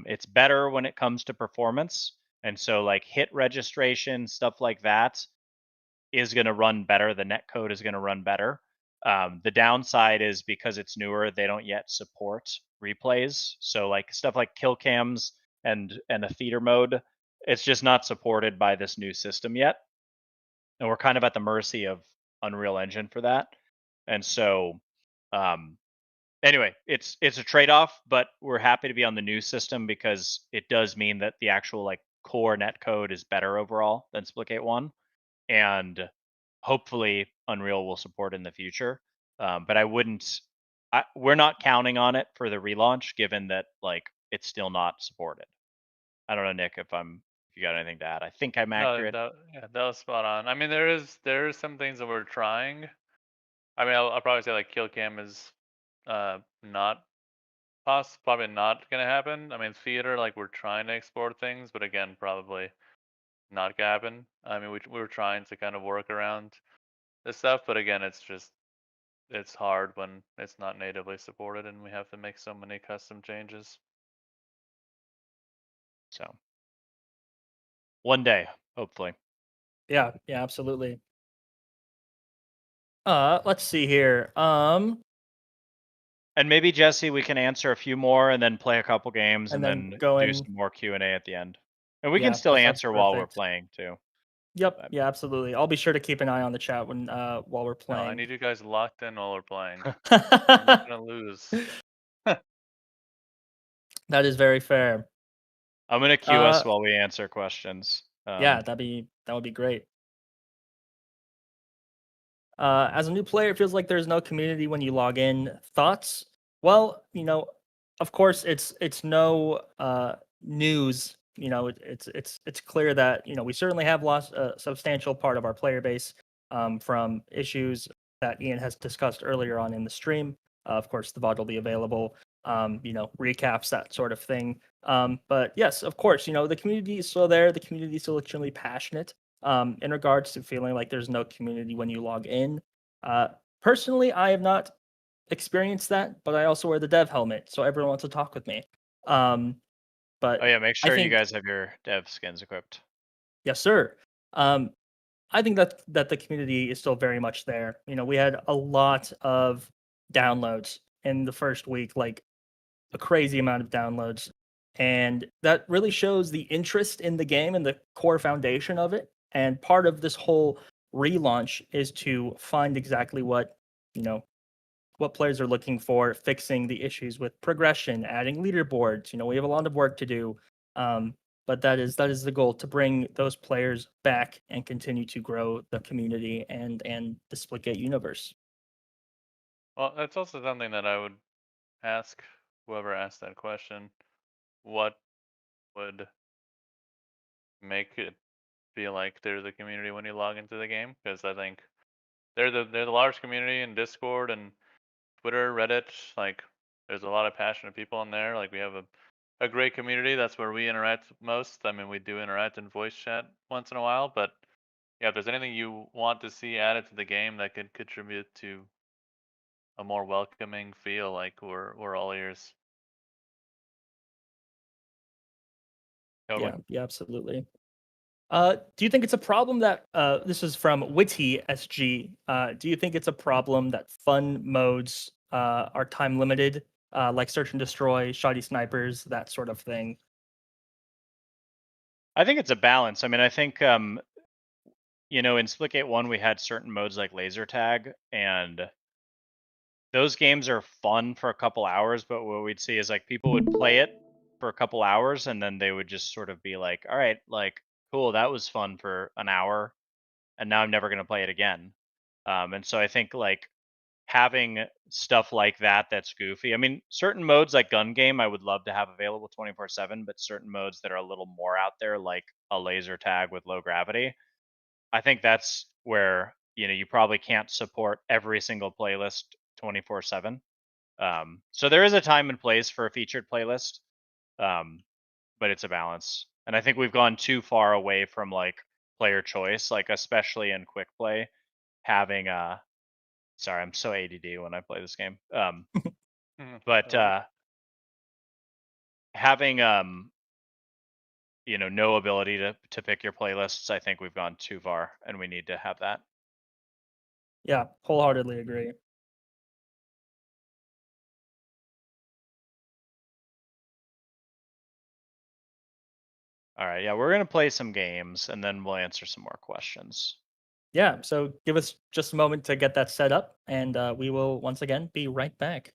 It's better when it comes to performance. And so, like hit registration, stuff like that is going to run better. The netcode is going to run better. The downside is because it's newer, they don't yet support replays. So like stuff like kill cams and a theater mode, it's just not supported by this new system yet. And we're kind of at the mercy of Unreal Engine for that. And so anyway, it's a trade-off, but we're happy to be on the new system because it does mean that the actual like core netcode is better overall than Splitgate 1. And hopefully Unreal will support in the future. But we're not counting on it for the relaunch, given that like it's still not supported. I don't know, Nick, if you got anything to add. I think I'm No, accurate. that was spot on. I mean, there is some things that we're trying. I mean, I'll probably say like kill cam is not probably not gonna happen. I mean, theater, like we're trying to explore things, but again, probably not gonna happen. I mean, we were trying to kind of work around this stuff, but again, it's hard when it's not natively supported and we have to make so many custom changes. So one day, hopefully. Yeah, absolutely. Let's see here. And maybe Jesse, we can answer a few more and then play a couple games And and then then go do in. some more Q&A at the end. And we can Yeah, still that sounds answer while we're perfect. playing too. Yep. But- Yeah, absolutely. I'll be sure to keep an eye on the chat while we're No, playing. I need you guys locked in while we're playing. I'm not gonna lose. That is very fair. I'm gonna queue us while we answer questions. Yeah, that would be great. As a new player, it feels like there's no community when you log in. Thoughts? Well, of course, it's no news. It's clear that we certainly have lost a substantial part of our player base from issues that Ian has discussed earlier on in the stream. Of course, the VOD will be available. Recaps, that sort of thing. But yes, of course, the community is still there. The community is still extremely passionate in regards to feeling like there's no community when you log in. Personally, I have not experienced that, but I also wear the dev helmet, so everyone wants to talk with me. But oh yeah, make I sure you think, guys have your dev skins equipped. yes, sir. I think that the community is still very much there. We had a lot of downloads in the first week, like a crazy amount of downloads. And that really shows the interest in the game and the core foundation of it. And part of this whole relaunch is to find exactly what players are looking for, fixing the issues with progression, adding leaderboards. We have a lot of work to do. But that is the goal, to bring those players back and continue to grow the community and the Splitgate universe. Well, that's also something that I would ask whoever asked that question. What would make it feel like there's a community when you log into the game? Because I think they're the large community in Discord and Twitter, Reddit. Like, there's a lot of passionate people in there. Like, we have a great community. That's where we interact most. I mean, we do interact in voice chat once in a while, but yeah, if there's anything you want to see added to the game that could contribute to a more welcoming feel, like we're all ears. Totally. Yeah, absolutely. Do you think it's a problem that this is from Witty SG? Do you think it's a problem that fun modes are time limited, like search and destroy, shoddy snipers, that sort of thing? I think it's a balance. I mean, I think in Splitgate 1 we had certain modes like laser tag, and those games are fun for a couple hours, but what we'd see is like people would play it for a couple hours and then they would just sort of be like, all right, like cool, that was fun for an hour and now I'm never going to play it again. And so I think like having stuff like that that's goofy. I mean, certain modes like gun game I would love to have available 24/7, but certain modes that are a little more out there like a laser tag with low gravity, I think that's where, you probably can't support every single playlist 24/7. So there is a time and place for a featured playlist, um, but it's a balance. And I think we've gone too far away from like player choice, like especially in quick play, having sorry, I'm so ADD when I play this game. But having no ability to pick your playlists, I think we've gone too far and we need to have that. Yeah, wholeheartedly agree. All right, yeah, we're gonna play some games and then we'll answer some more questions. Yeah, so give us just a moment to get that set up, and we will once again be right back.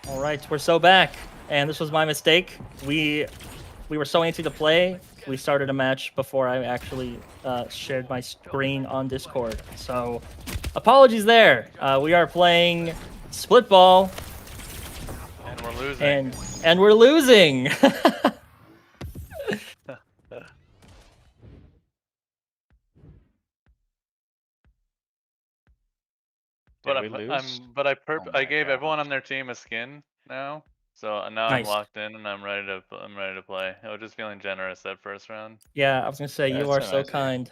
All right, we're so back, and this was my mistake. We were so antsy to play. We started a match before I actually shared my screen on Discord. So, apologies there. We are playing split ball, And we're losing. and we're losing. But Did we lose? I my gave God. everyone on their team a skin now, so now Nice. I'm locked in and I'm ready to play. I was just feeling generous that first round. Yeah, I was gonna say you That's are so so nice of you. kind.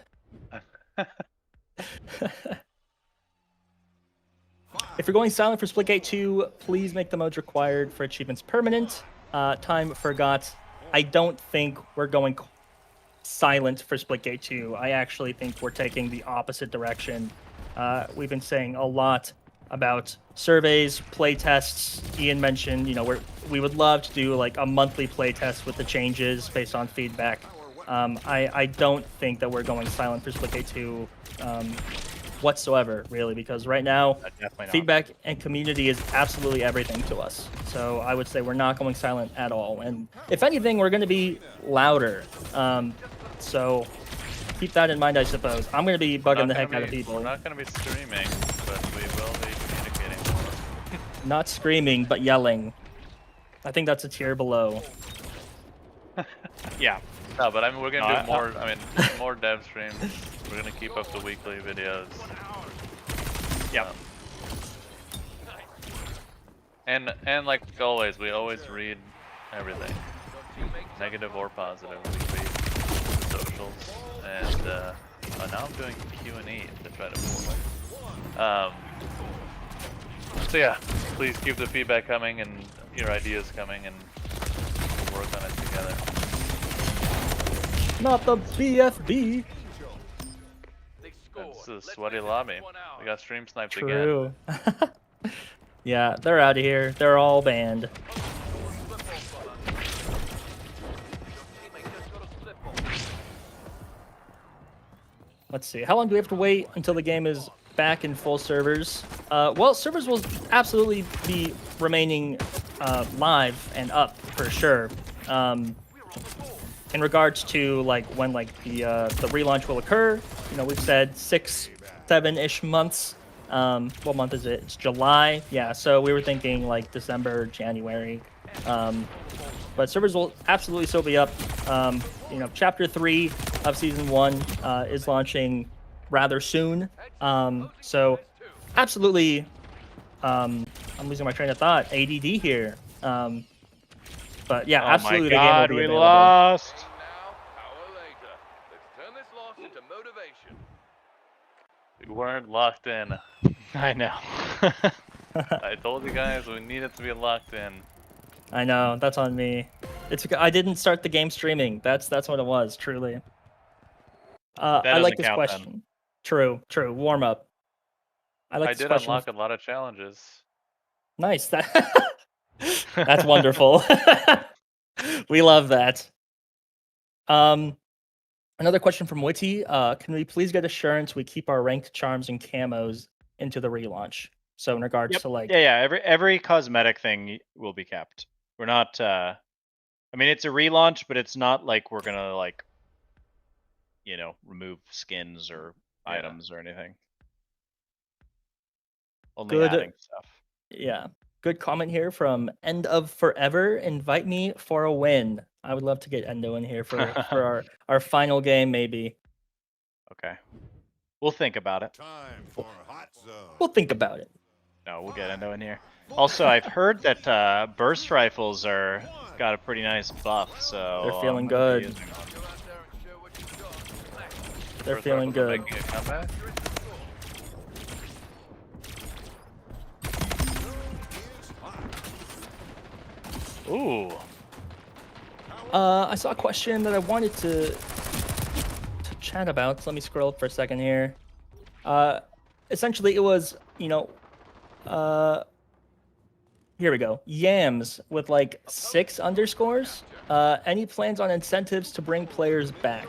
If you're going silent for Splitgate 2, please make the modes required for achievements permanent. Time forgot. I don't think we're going silent for Splitgate 2. I actually think we're taking the opposite direction. We've been saying a lot about surveys, play tests. Ian mentioned, we would love to do like a monthly play test with the changes based on feedback. I don't think that we're going silent for Splitgate 2 whatsoever, really, because right now, Definitely not. feedback and community is absolutely everything to us. So I would say we're not going silent at all. And if anything, we're going to be louder. So keep that in mind, I suppose. I'm going to be bugging the heck out of people. We're not going to be streaming, but we will be communicating more. Not screaming, but yelling. I think that's a tier below. Yeah. No, but I mean, we're going to No, do more, more dev streams. We're going to keep up the weekly videos. Yeah. And like always, we always read everything, negative or positive. We read the socials, and now I'm doing Q&E to try to pull. So yeah, please keep the feedback coming and your ideas coming, and we'll work on it together. Not the BFB. It's a sweaty lobby. We got stream sniped again. True. Yeah, they're out of here. They're all banned. Let's see. How long do we have to wait until the game is back in full servers? Well, servers will absolutely be remaining live and up for sure. In regards to like when like the relaunch will occur, we've said 6-7-ish months. What month is it? It's July. Yeah, so we were thinking like December, January. But servers will absolutely still be up. Chapter 3 of Season 1 is launching rather soon. So absolutely, I'm losing my train of thought. ADD here. But But yeah, Oh absolutely, my the game will God, be we available. lost. We weren't locked in. I know. I told you guys we needed to be locked in. I know, that's on me. I didn't start the game streaming. That's what it was, truly. That I like doesn't this count, then. question. True. Warm up. I like I this did question. unlock a lot of challenges. Nice. That's wonderful. We love that. Another question from Witty. Can we please get assurance we keep our ranked charms and camos into the relaunch? So in regards Yep. to like, Yeah. Every cosmetic thing will be kept. We're not. I mean, it's a relaunch, but it's not like we're gonna like, remove skins or items or anything. Only Good. adding stuff. Yeah. Good comment here from End of Forever. Invite me for a win. I would love to get Endo in here for our final game, maybe. Okay. We'll think about it. Time for hot zone. We'll think about it. No, we'll get Endo in here. Also, I've heard that burst rifles got a pretty nice buff, so They're feeling I'm gonna be good. using them. They're First feeling rifles are good. Making a comeback. Ooh. I saw a question that I wanted to chat about. So let me scroll up for a second here. Essentially, it was, here we go. Yams with like 6 underscores. Any plans on incentives to bring players back?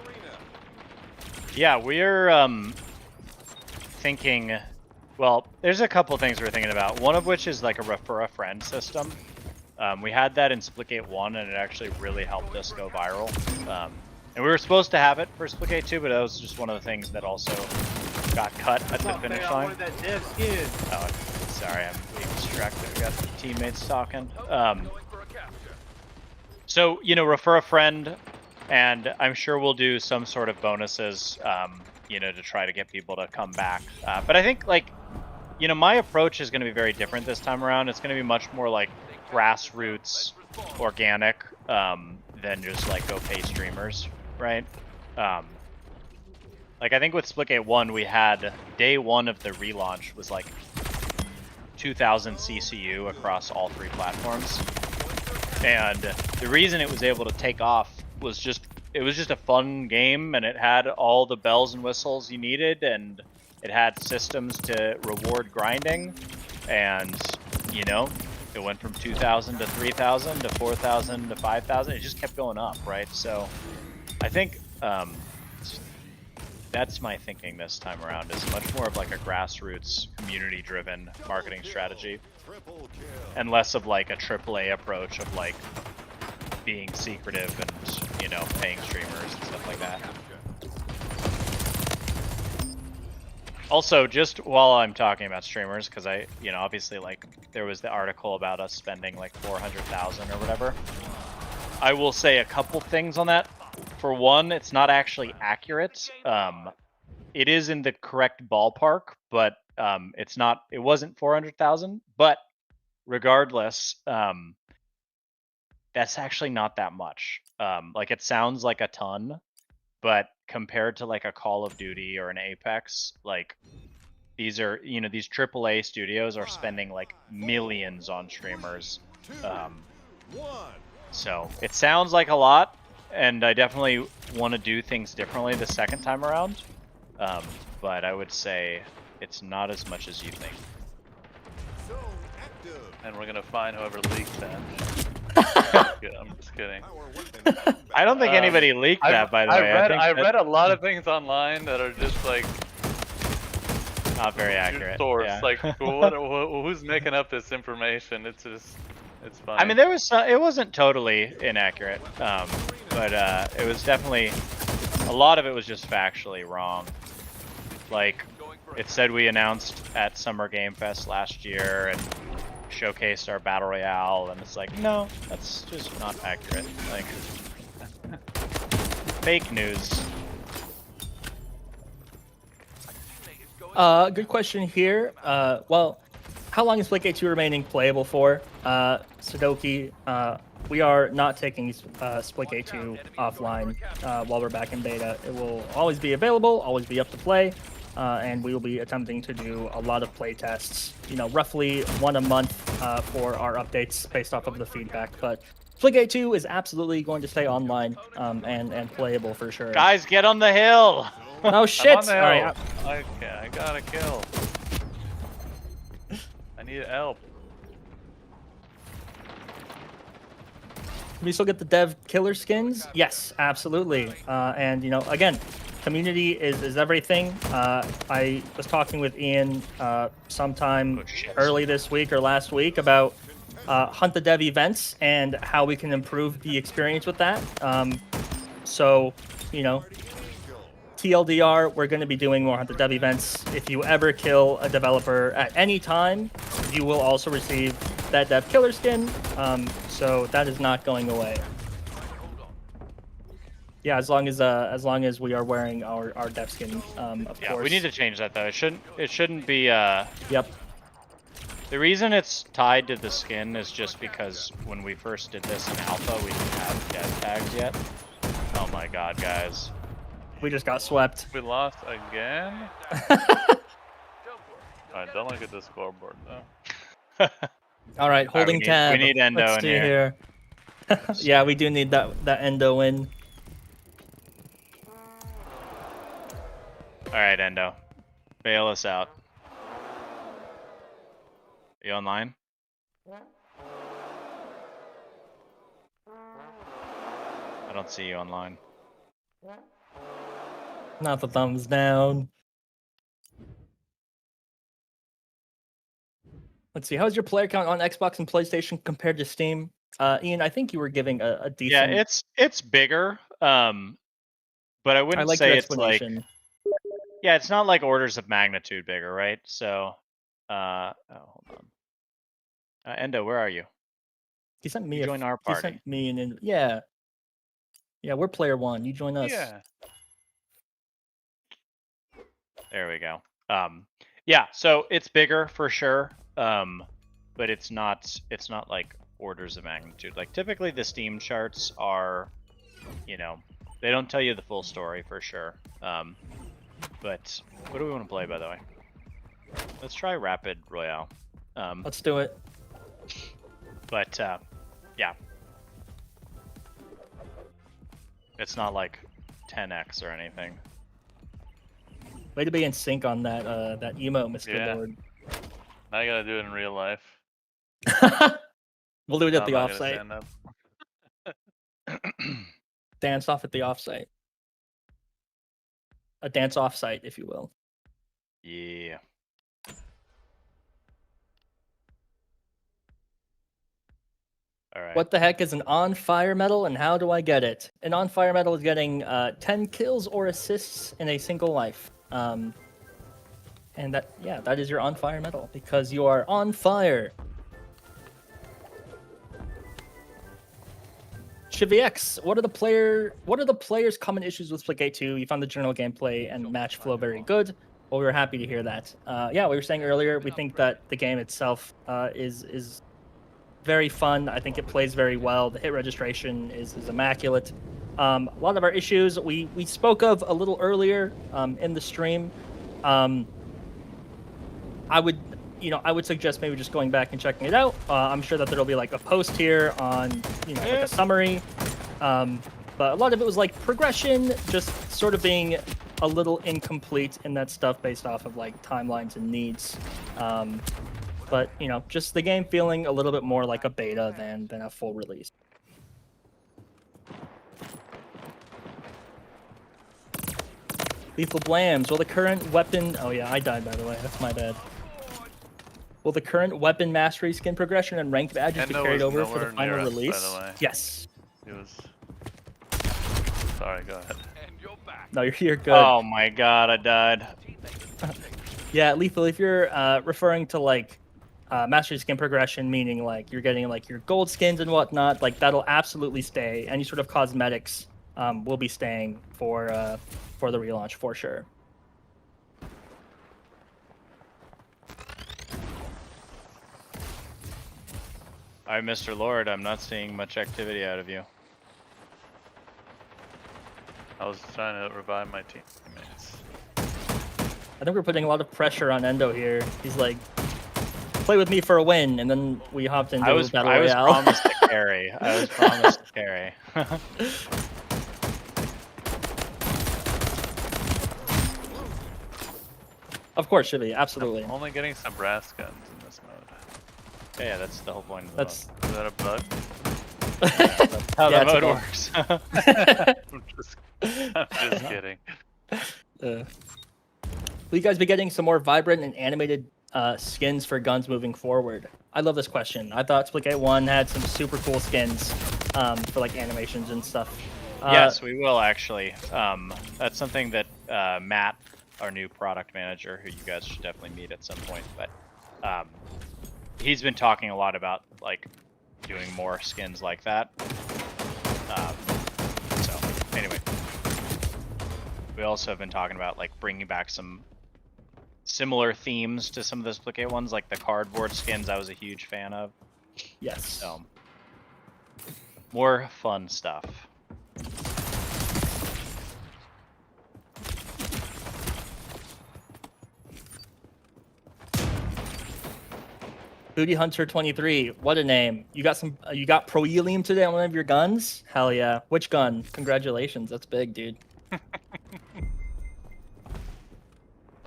Yeah, we're thinking. Well, there's a couple things we're thinking about. One of which is like a refer a friend system. We had that in Splitgate 1, and it actually really helped us go viral. And we were supposed to have it for Splitgate 2, but that was just one of the things that also got cut at the finish line. Oh, sorry, I'm being distracted. We got teammates talking. So, refer a friend, and I'm sure we'll do some sort of bonuses, to try to get people to come back. But I think, my approach is going to be very different this time around. It's going to be much more like grassroots, organic, than just like go pay streamers, right? I think with Splitgate 1, we had day 1 of the relaunch was like 2,000 CCU across all 3 platforms, and the reason it was able to take off was just a fun game, and it had all the bells and whistles you needed, and it had systems to reward grinding, and it went from 2,000 to 3,000 to 4,000 to 5,000. It just kept going up, right? So I think that's my thinking this time around, is much more of like a grassroots, community-driven marketing strategy, and less of like a AAA approach of like being secretive and paying streamers and stuff like that. Also, just while I'm talking about streamers, because I, obviously, like, there was the article about us spending like 400,000 or whatever. I will say a couple things on that. For one, it's not actually accurate. It is in the correct ballpark, but it wasn't 400,000. But regardless, that's actually not that much. It sounds like a ton, but compared to like a Call of Duty or an Apex, like these are, these AAA studios are spending like millions on streamers. So it sounds like a lot, and I definitely want to do things differently the second time around. But I would say it's not as much as you think. And we're gonna find whoever leaked that. I'm just kidding. I don't think anybody leaked that, by the way. I read a lot of things online that are just like not very accurate. Source. Yeah. Like, who's making up this information? It's funny. I mean, there was it wasn't totally inaccurate, but it was definitely a lot of it was just factually wrong. Like, it said we announced at Summer Game Fest last year and showcased our battle royale, and it's like, no, that's just not accurate. Like, fake news. Good question here. Well, how long is Splitgate 2 remaining playable for? Sudoku, we are not taking Splitgate 2 offline while we're back in beta. It will always be available, always be up to play, and we will be attempting to do a lot of play tests, roughly one a month for our updates based off of the feedback. But Splitgate 2 is absolutely going to stay online and playable for sure. Guys, get on the hill. Oh shit! I'm on the hill. All right, I got a kill. I need help. we still get the dev killer skins? Yes, absolutely. And again, community is everything. I was talking with Ian sometime early this week or last week about Hunt the Dev events and how we can improve the experience with that. So, TLDR, we're going to be doing more Hunt the Dev events. If you ever kill a developer at any time, you will also receive that dev killer skin. So that is not going away. Yeah, as long as we are wearing our dev skin, of Yeah, course. we need to change that though. It shouldn't be. Yep. The reason it's tied to the skin is just because when we first did this in alpha, we didn't have dev tags yet. Oh my god, guys. We just got swept. We lost again? Alright, don't look at the scoreboard though. All right, holding we tab. need Endo Let's in see here. Yeah, we do need that Endo win. Alright, Endo. Bail us out. Are you online? I don't see you online. Not the thumbs down. Let's see. How's your player count on Xbox and PlayStation compared to Steam? Ian, I think you were giving a decent. Yeah, it's bigger. But I wouldn't like say your it's like. explanation. Yeah, it's not like orders of magnitude bigger, right? So, oh, hold on. Endo, where are you? He sent me You join our He party. sent me yeah. Yeah, we're player one. You join us. Yeah. There we go. Yeah, so it's bigger for sure. But it's not like orders of magnitude. Like typically the Steam charts are, they don't tell you the full story for sure. But what do we want to play, by the way? Let's try Rapid Royale. Let's do it. But yeah, it's not like 10x or anything. Way to be in sync on that that emote, Mr. Yeah. Lord. Now I gotta do it in real life. We'll do it No, at the I'm not gonna offsite. stand up. Dance off at the offsite. A dance offsite, if you will. Yeah. All right. What the heck is an on fire medal and how do I get it? An on fire medal is getting 10 kills or assists in a single life. And that is your on fire medal because you are on fire. Chivix, what are the players' common issues with Splitgate 2? You found the general gameplay and match flow very good. Well, we were happy to hear that. Yeah, we were saying earlier, we think that the game itself is very fun. I think it plays very well. The hit registration is immaculate. A lot of our issues we spoke of a little earlier in the stream. I would suggest maybe just going back and checking it out. I'm sure that there'll be like a post here on like a summary. But a lot of it was like progression, just sort of being a little incomplete in that stuff based off of like timelines and needs. But just the game feeling a little bit more like a beta than a full release. Lethal Blams. Will the current weapon... Oh yeah, I died by the way. That's my bad. Will the current weapon mastery skin progression and ranked badges be carried over for the final release? By the way. Yes. It was. Sorry, go ahead. No, you're good. Oh my god, I died. Yeah, Lethal, if you're referring to like mastery skin progression, meaning like you're getting like your gold skins and whatnot, like that'll absolutely stay. Any sort of cosmetics will be staying for the relaunch for sure. All right, Mr. Lord, I'm not seeing much activity out of you. I was trying to revive my teammates. I think we're putting a lot of pressure on Endo here. He's like, play with me for a win, and then we hopped into Battle I was Royale. promised to carry. I was promised to carry. Of course, should be, absolutely. I'm only getting some brass guns in this mode. Yeah, that's the whole point of the That's Is that a bug? mode. How Yeah, the it's a mode bug. works. I'm just kidding. Will you guys be getting some more vibrant and animated skins for guns moving forward? I love this question. I thought Splitgate 1 had some super cool skins for like animations and stuff. Yes, we will actually. That's something that Matt, our new product manager, who you guys should definitely meet at some point, but he's been talking a lot about like doing more skins like that. So anyway, we also have been talking about like bringing back some similar themes to some of the Splitgate ones, like the cardboard skins. I was a huge fan of. Yes. So more fun stuff. Booty Hunter 23. What a name. You got some. You got Proulx today on one of your guns? Hell yeah. Which gun? Congratulations. That's big, dude. What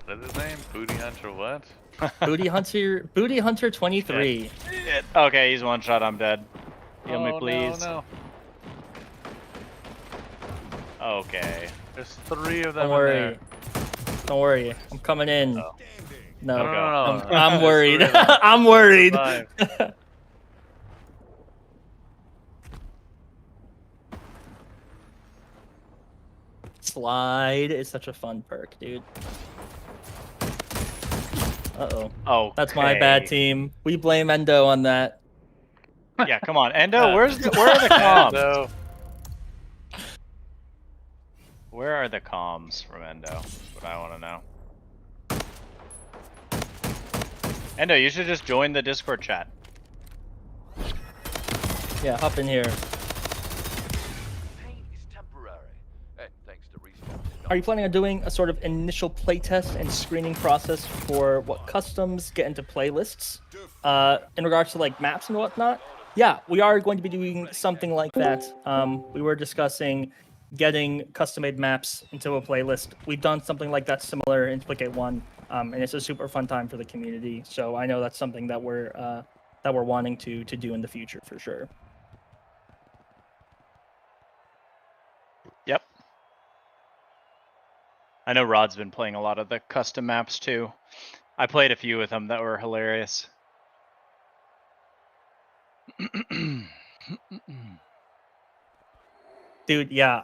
is his name? Booty Hunter what? Booty Hunter 23. Okay, he's one shot. I'm dead. Heal me, Oh, please. No. Okay. There's 3 of them Don't worry. in there. Don't worry. I'm coming in. Oh. No. No. I'm There's worried. 3 of them. I'm worried. 5. Slide is such a fun perk, dude. Uh-oh. Oh, That's my bad team. We blame Endo on that. Yeah, come on, Endo. Where are the comms? So, Where are the comms from Endo? That's what I want to know. Endo, you should just join the Discord chat. Yeah, hop in here. Pain is temporary. And thanks to Respawn. Are you planning on doing a sort of initial playtest and screening process for what customs get into playlists? In regards to like maps and whatnot? Yeah, we are going to be doing something like that. We were discussing getting custom-made maps into a playlist. We've done something like that similar in Splitgate 1, and it's a super fun time for the community. So I know that's something that we're wanting to do in the future for sure. Yep. I know Rod's been playing a lot of the custom maps too. I played a few with him that were hilarious. Dude, yeah,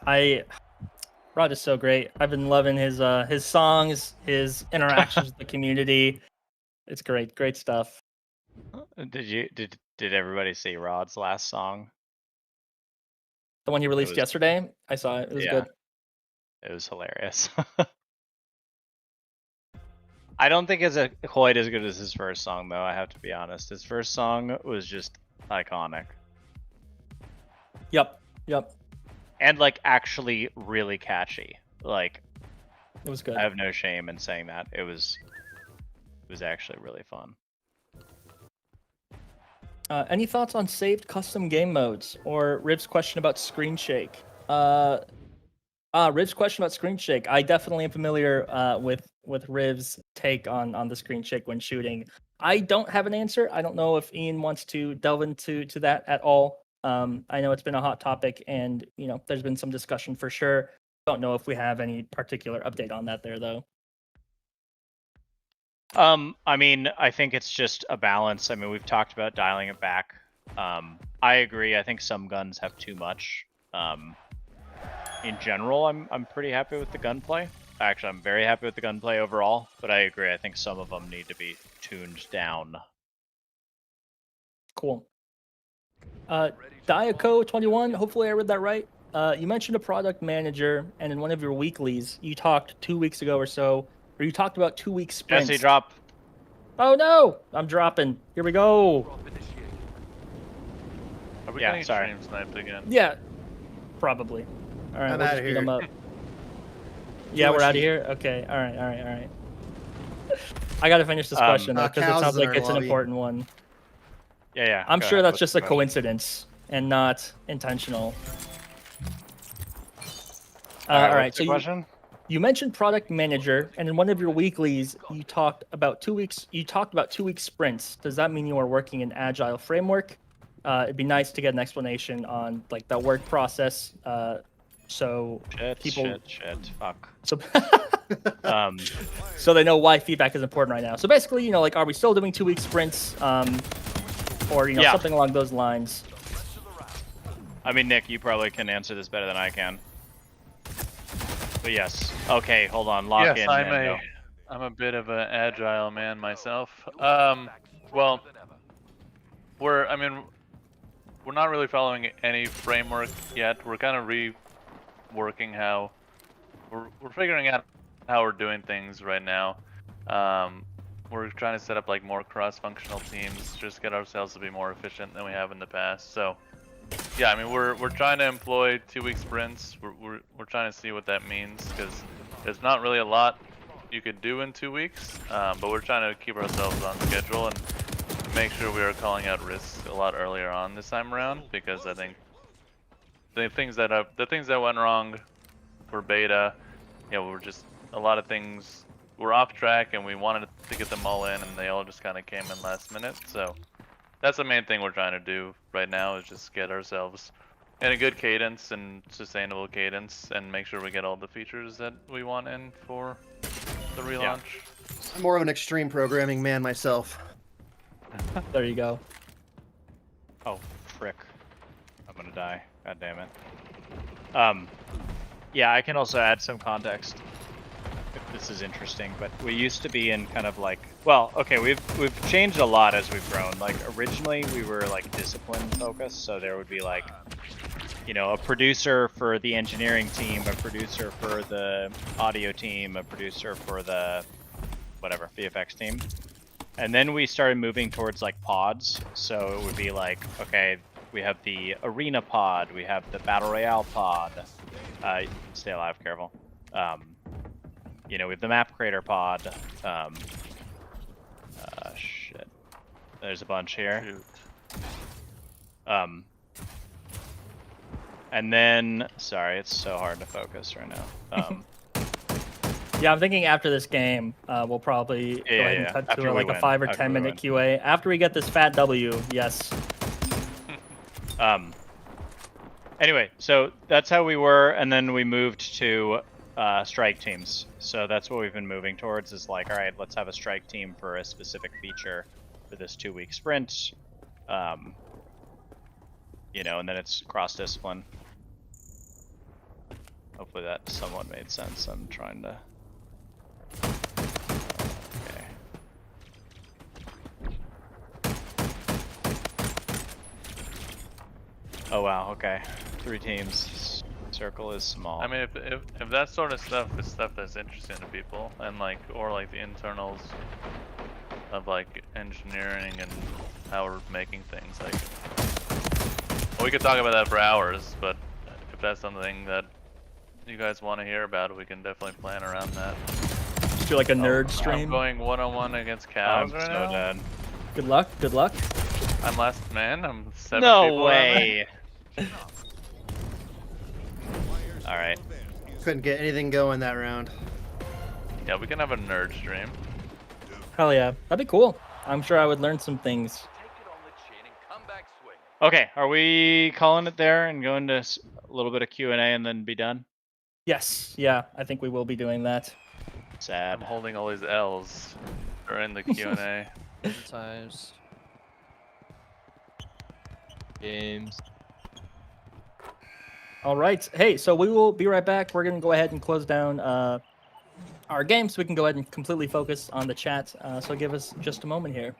Rod is so great. I've been loving his songs, his interactions with the community. It's great stuff. Did everybody see Rod's last song? The one he released was- yesterday, I saw it. It was good. It was hilarious. I don't think it's quite as good as his first song, though. I have to be honest. His first song was just iconic Yep. and like actually really catchy. Like It was good. I have no shame in saying that. It was actually really fun. Any thoughts on saved custom game modes or Riv's question about screen shake? Riv's question about screen shake. I definitely am familiar with Riv's take on the screen shake when shooting. I don't have an answer. I don't know if Ian wants to delve into that at all. I know it's been a hot topic, and there's been some discussion for sure. Don't know if we have any particular update on that there though. I mean, I think it's just a balance. I mean, we've talked about dialing it back. I agree. I think some guns have too much. In general, I'm pretty happy with the gunplay. Actually, I'm very happy with the gunplay overall, but I agree. I think some of them need to be tuned down. Cool. Diaco21, hopefully I read that right. You mentioned a product manager, and in one of your weeklies, you talked 2 weeks ago or so, or you talked about 2 week sprints. Jesse, drop. Oh no! I'm dropping. Here we go. Drop initiated. Are we Yeah, getting sorry. stream sniped again? Yeah, probably. All right, I'm we'll outta just beat them here. up. Yeah, we're much out of heat. here. Okay. All right. All right. All right. I gotta finish this question though, because it Cows sounds is in like our it's an lobby. important one. Yeah. I'm go sure ahead. that's What's just the a question? coincidence and not intentional. All right. All right. What's So the question? you mentioned product manager, and in one of your weeklies, you talked about 2 weeks. You talked about 2 week sprints. Does that mean you are working in agile framework? It'd be nice to get an explanation on like the work process. So people, Shit. Fuck. so Um, so they know why feedback is important right now. So basically, like, are we still doing 2 week sprints, or Yeah. something along those lines? I mean, Nick, you probably can answer this better than I can. But yes. Okay, hold on. Lock in. Mando. I'm a bit of an agile man myself. Well, we're not really following any framework yet. We're kind of reworking how we're figuring out how we're doing things right now. We're trying to set up like more cross-functional teams, just get ourselves to be more efficient than we have in the past. So, yeah, I mean we're trying to employ 2 week sprints. We're trying to see what that means because there's not really a lot you could do in 2 weeks, but we're trying to keep ourselves on schedule and make sure we are calling out risks a lot earlier on this time around, because I think the things that went wrong for beta, were just a lot of things were off track, and we wanted to get them all in, and they all just kind of came in last minute. So that's the main thing we're trying to do right now, is just get ourselves in a good cadence and sustainable cadence, and make sure we get all the features that we want in for the relaunch. I'm more of an extreme programming man myself. There you go. Oh, frick. I'm gonna die. God damn it. Yeah, I can also add some context if this is interesting, but we used to be in kind of like, well, okay, we've changed a lot as we've grown. Like originally we were like discipline focused, so there would be like, a producer for the engineering team, a producer for the audio team, a producer for the whatever VFX team. And then we started moving towards like pods. So it would be like, okay, we have the arena pod, we have the battle royale pod. Stay alive, careful. We have the map creator pod. Shit. There's a bunch here. Shoot. And then, sorry, it's so hard to focus right now. Yeah, I'm thinking after this game, we'll probably go ahead and cut After to we like a win. 5 or After 10 we minute win. QA. After we get this fat W, yes. Anyway, so that's how we were, and then we moved to strike teams. So that's what we've been moving towards, is like, all right, let's have a strike team for a specific feature for this 2 week sprint. And then it's cross-discipline. Hopefully that somewhat made sense. I'm trying to... Okay. Oh wow, okay. 3 teams. Circle is small. I mean, if that sort of stuff is stuff that's interesting to people, and or the internals of like engineering and how we're making things, we could talk about that for hours. But if that's something that you guys want to hear about, we can definitely plan around that. Just do like a nerd I'm stream. going 1-on-1 against I'm cows so right now. dead. Good luck. Good luck. I'm last man. I'm 7 No people way! Alright. Couldn't get anything going that round. Yeah, we can have a nerd stream. Hell yeah, that'd be cool. I'm sure I would learn some things. Take it on the chin and come back swinging. Okay, are we calling it there and going to a little bit of Q&A and then be done? Yes, yeah, I think we will be doing that. I'm Sad. holding all these L's during the Q&A. Times. Games. All right. Hey, so we will be right back. We're going to go ahead and close down our game so we can go ahead and completely focus on the chat. So give us just a moment here.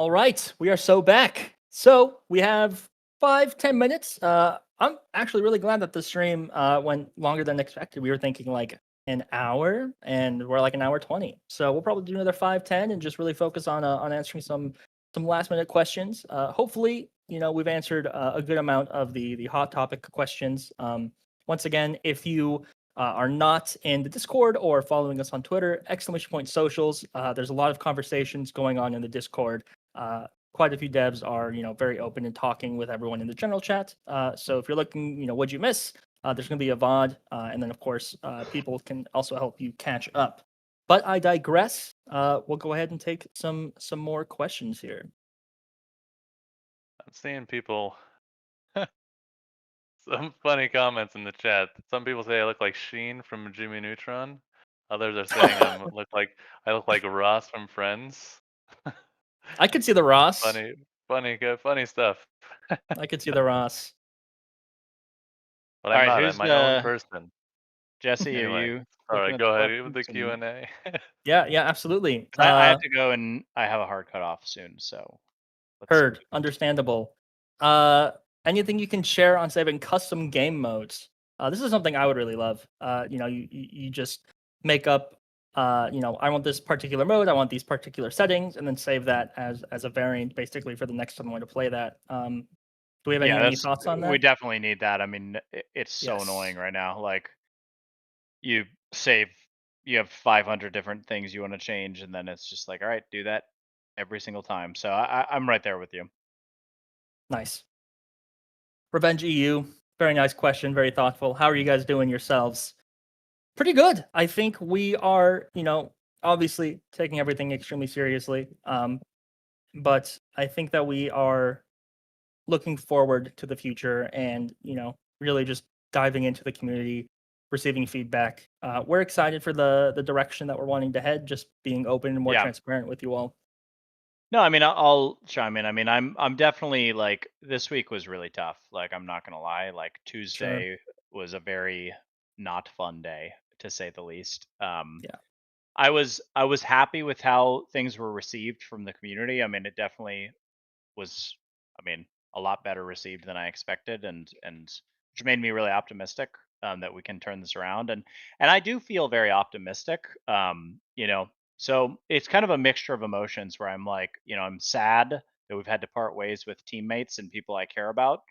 All right, we are so back. So we have 5-10 minutes. I'm actually really glad that the stream went longer than expected. We were thinking like an hour, and we're like an hour 20. So we'll probably do another 5-10 and just really focus on answering some last minute questions. Hopefully, we've answered a good amount of the hot topic questions. Once again, if you are not in the Discord or following us on Twitter, exclamation point socials. There's a lot of conversations going on in the Discord. Quite a few devs are, very open and talking with everyone in the general chat. So if you're looking, what'd you miss? There's going to be a VOD, and then of course, people can also help you catch up. But I digress. We'll go ahead and take some more questions here. I'm seeing people. Some funny comments in the chat. Some people say I look like Sheen from Jimmy Neutron. Others are saying I look like Ross from Friends. I could see the Ross. Funny stuff. I could see the Ross. But All I'm right, not. who's I'm my own person. Jesse? Are Anyway, you? all looking right, at go ahead questions with the Q and- and A. Yeah, absolutely. 'cause I have to go and I have a hard cutoff soon, so let's see. Heard. Understandable. Anything you can share on saving custom game modes? This is something I would really love. You just make up. I want this particular mode. I want these particular settings, and then save that as a variant, basically for the next time I want to play that. Do we have any thoughts on that? We definitely need that. I mean, it's so Yes. annoying right now. Like, you save, you have 500 different things you want to change, and then it's just like, all right, do that every single time. So I'm right there with you. Nice. Revenge EU. Very nice question. Very thoughtful. How are you guys doing yourselves? Pretty good. I think we are, obviously taking everything extremely seriously. But I think that we are looking forward to the future and, really just diving into the community, receiving feedback. We're excited for the direction that we're wanting to head, just being open and more Yeah. transparent with you all. No, I mean, I'll chime in. I mean, I'm definitely like, this week was really tough. Like, I'm not gonna lie. Like, Tuesday was a very not fun day, to say the least. Yeah. I was happy with how things were received from the community. I mean, it definitely was, I mean, a lot better received than I expected, and which made me really optimistic that we can turn this around. And I do feel very optimistic. So it's kind of a mixture of emotions where I'm like, I'm sad that we've had to part ways with teammates and people I care about,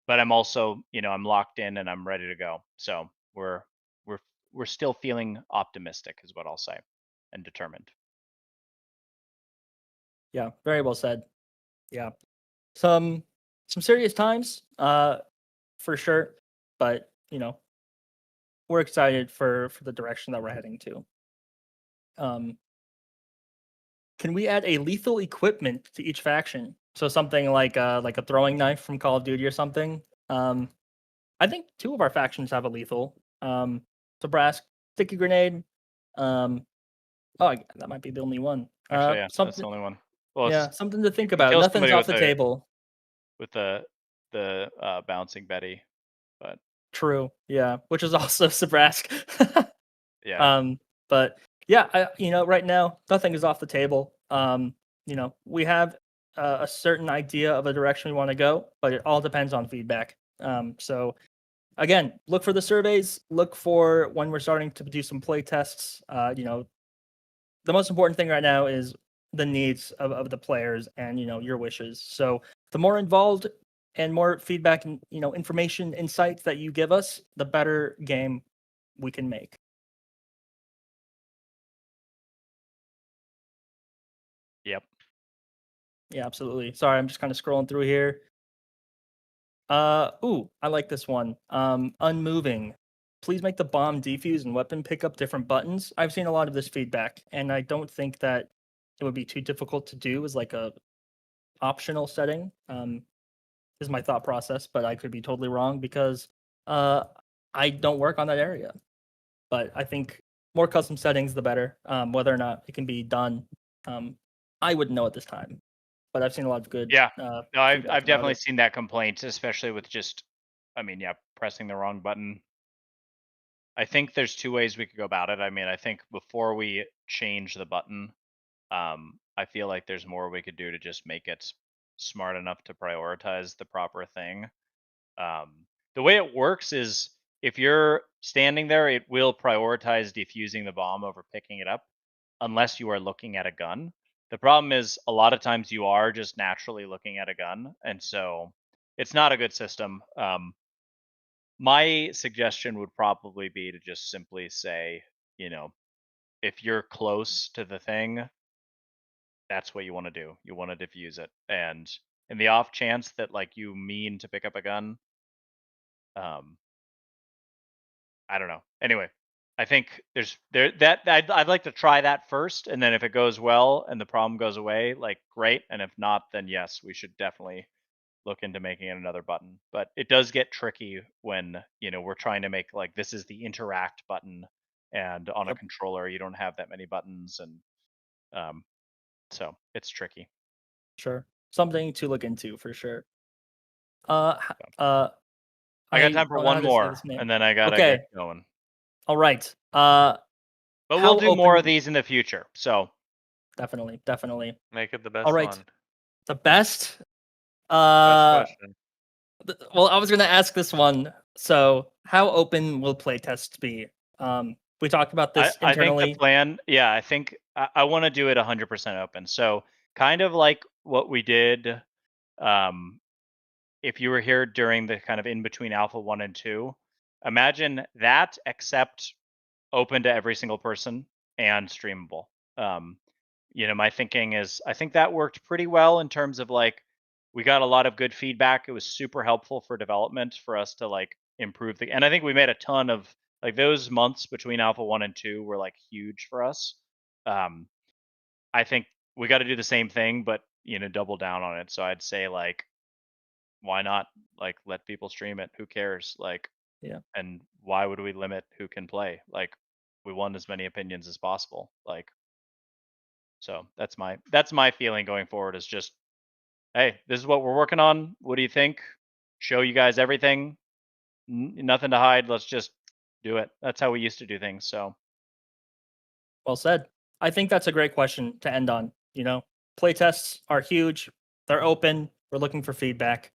but I'm also, I'm locked in and I'm ready to go. So we're still feeling optimistic, is what I'll say, and determined. Yeah, very well said. Yeah. Some serious times, for sure. But, we're excited for the direction that we're heading to. Can we add a lethal equipment to each faction? So something like a throwing knife from Call of Duty or something. I think 2 of our factions have a lethal. So brass sticky grenade. That might be the only one. Actually, yeah, that's the something. only one. Well, Yeah, something to think can about. kill Nothing's somebody off the with table. with the bouncing Betty, but True. Yeah, which is also Sabrask. yeah. But yeah, right now nothing is off the table. We have a certain idea of a direction we want to go, but it all depends on feedback. So again, look for the surveys. Look for when we're starting to do some play tests. The most important thing right now is the needs of the players and your wishes. So the more involved and more feedback and information, insights that you give us, the better game we can make. Yep. Yeah, absolutely. Sorry, I'm just kind of scrolling through here. I like this one. Unmoving. Please make the bomb defuse and weapon pick up different buttons. I've seen a lot of this feedback, and I don't think that it would be too difficult to do as like a optional setting. Is my thought process, but I could be totally wrong because I don't work on that area. But I think more custom settings, the better. Whether or not it can be done, I wouldn't know at this time. But I've seen a lot of good. Yeah. No, I've definitely seen that complaint, especially with just, pressing the wrong button. I think there's 2 ways we could go about it. I mean, I think before we change the button, I feel like there's more we could do to just make it smart enough to prioritize the proper thing. The way it works is if you're standing there, it will prioritize defusing the bomb over picking it up unless you are looking at a gun. The problem is a lot of times you are just naturally looking at a gun, and so it's not a good system. My suggestion would probably be to just simply say, if you're close to the thing, that's what you want to do. You want to defuse it, and in the off chance that like you mean to pick up a gun, I don't know. Anyway, I think I'd like to try that first, and then if it goes well and the problem goes away, like great, and if not, then yes, we should definitely look into making it another button. But it does get tricky when we're trying to make like this is the interact button, and on a Yep. controller you don't have that many buttons, and so it's tricky. Sure. Something to look into for sure. Uh, I got time for don't know how one to say more, this name. and then I gotta Okay. get going. All right. But How we'll do more of open- these in the future. So Definitely. Make it the best All right. one. The best. Best question. Well, I was going to ask this one. So, how open will playtests be? We talked about this I internally. think the plan, yeah, I think I want to do it 100% open. So kind of like what we did, if you were here during the kind of in between Alpha 1 and 2, imagine that except open to every single person and streamable. My thinking is I think that worked pretty well in terms of like we got a lot of good feedback. It was super helpful for development for us to like improve and I think we made a ton of like those months between Alpha 1 and 2 were like huge for us. I think we got to do the same thing, but double down on it. So I'd say like why not like let people stream it? Who cares? Like, Yeah. And why would we limit who can play? Like, we want as many opinions as possible. Like, so that's my feeling going forward. Is just, hey, this is what we're working on. What do you think? Show you guys everything. Nothing to hide. Let's just do it. That's how we used to do things. So Well said. I think that's a great question to end on. Playtests are huge. They're open. We're looking for feedback.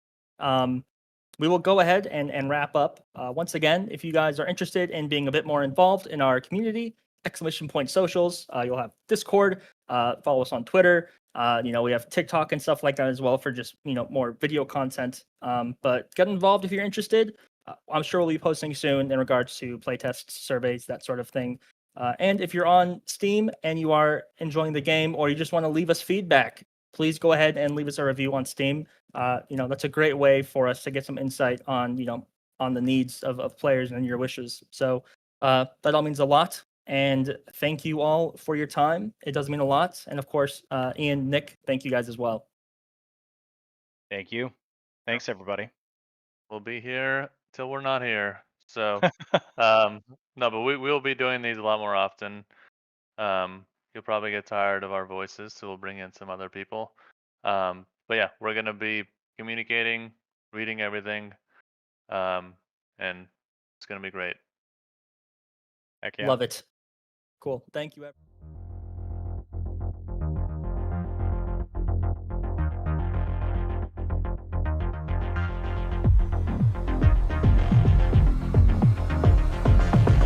We will go ahead and wrap up. Once again, if you guys are interested in being a bit more involved in our community, exclamation point socials, you'll have Discord, follow us on Twitter. We have TikTok and stuff like that as well for just, more video content. But get involved if you're interested. I'm sure we'll be posting soon in regards to playtests, surveys, that sort of thing. And if you're on Steam and you are enjoying the game or you just want to leave us feedback, please go ahead and leave us a review on Steam. That's a great way for us to get some insight on, on the needs of players and your wishes. So that all means a lot. And thank you all for your time. It does mean a lot. And of course, Ian, Nick, thank you guys as well. thank you. Thanks, everybody. We'll be here till we're not here. So, no, but we will be doing these a lot more often. You'll probably get tired of our voices, so we'll bring in some other people. But yeah, we're gonna be communicating, reading everything, and it's gonna be great. Heck yeah. Love it. Cool. Thank you, everyone.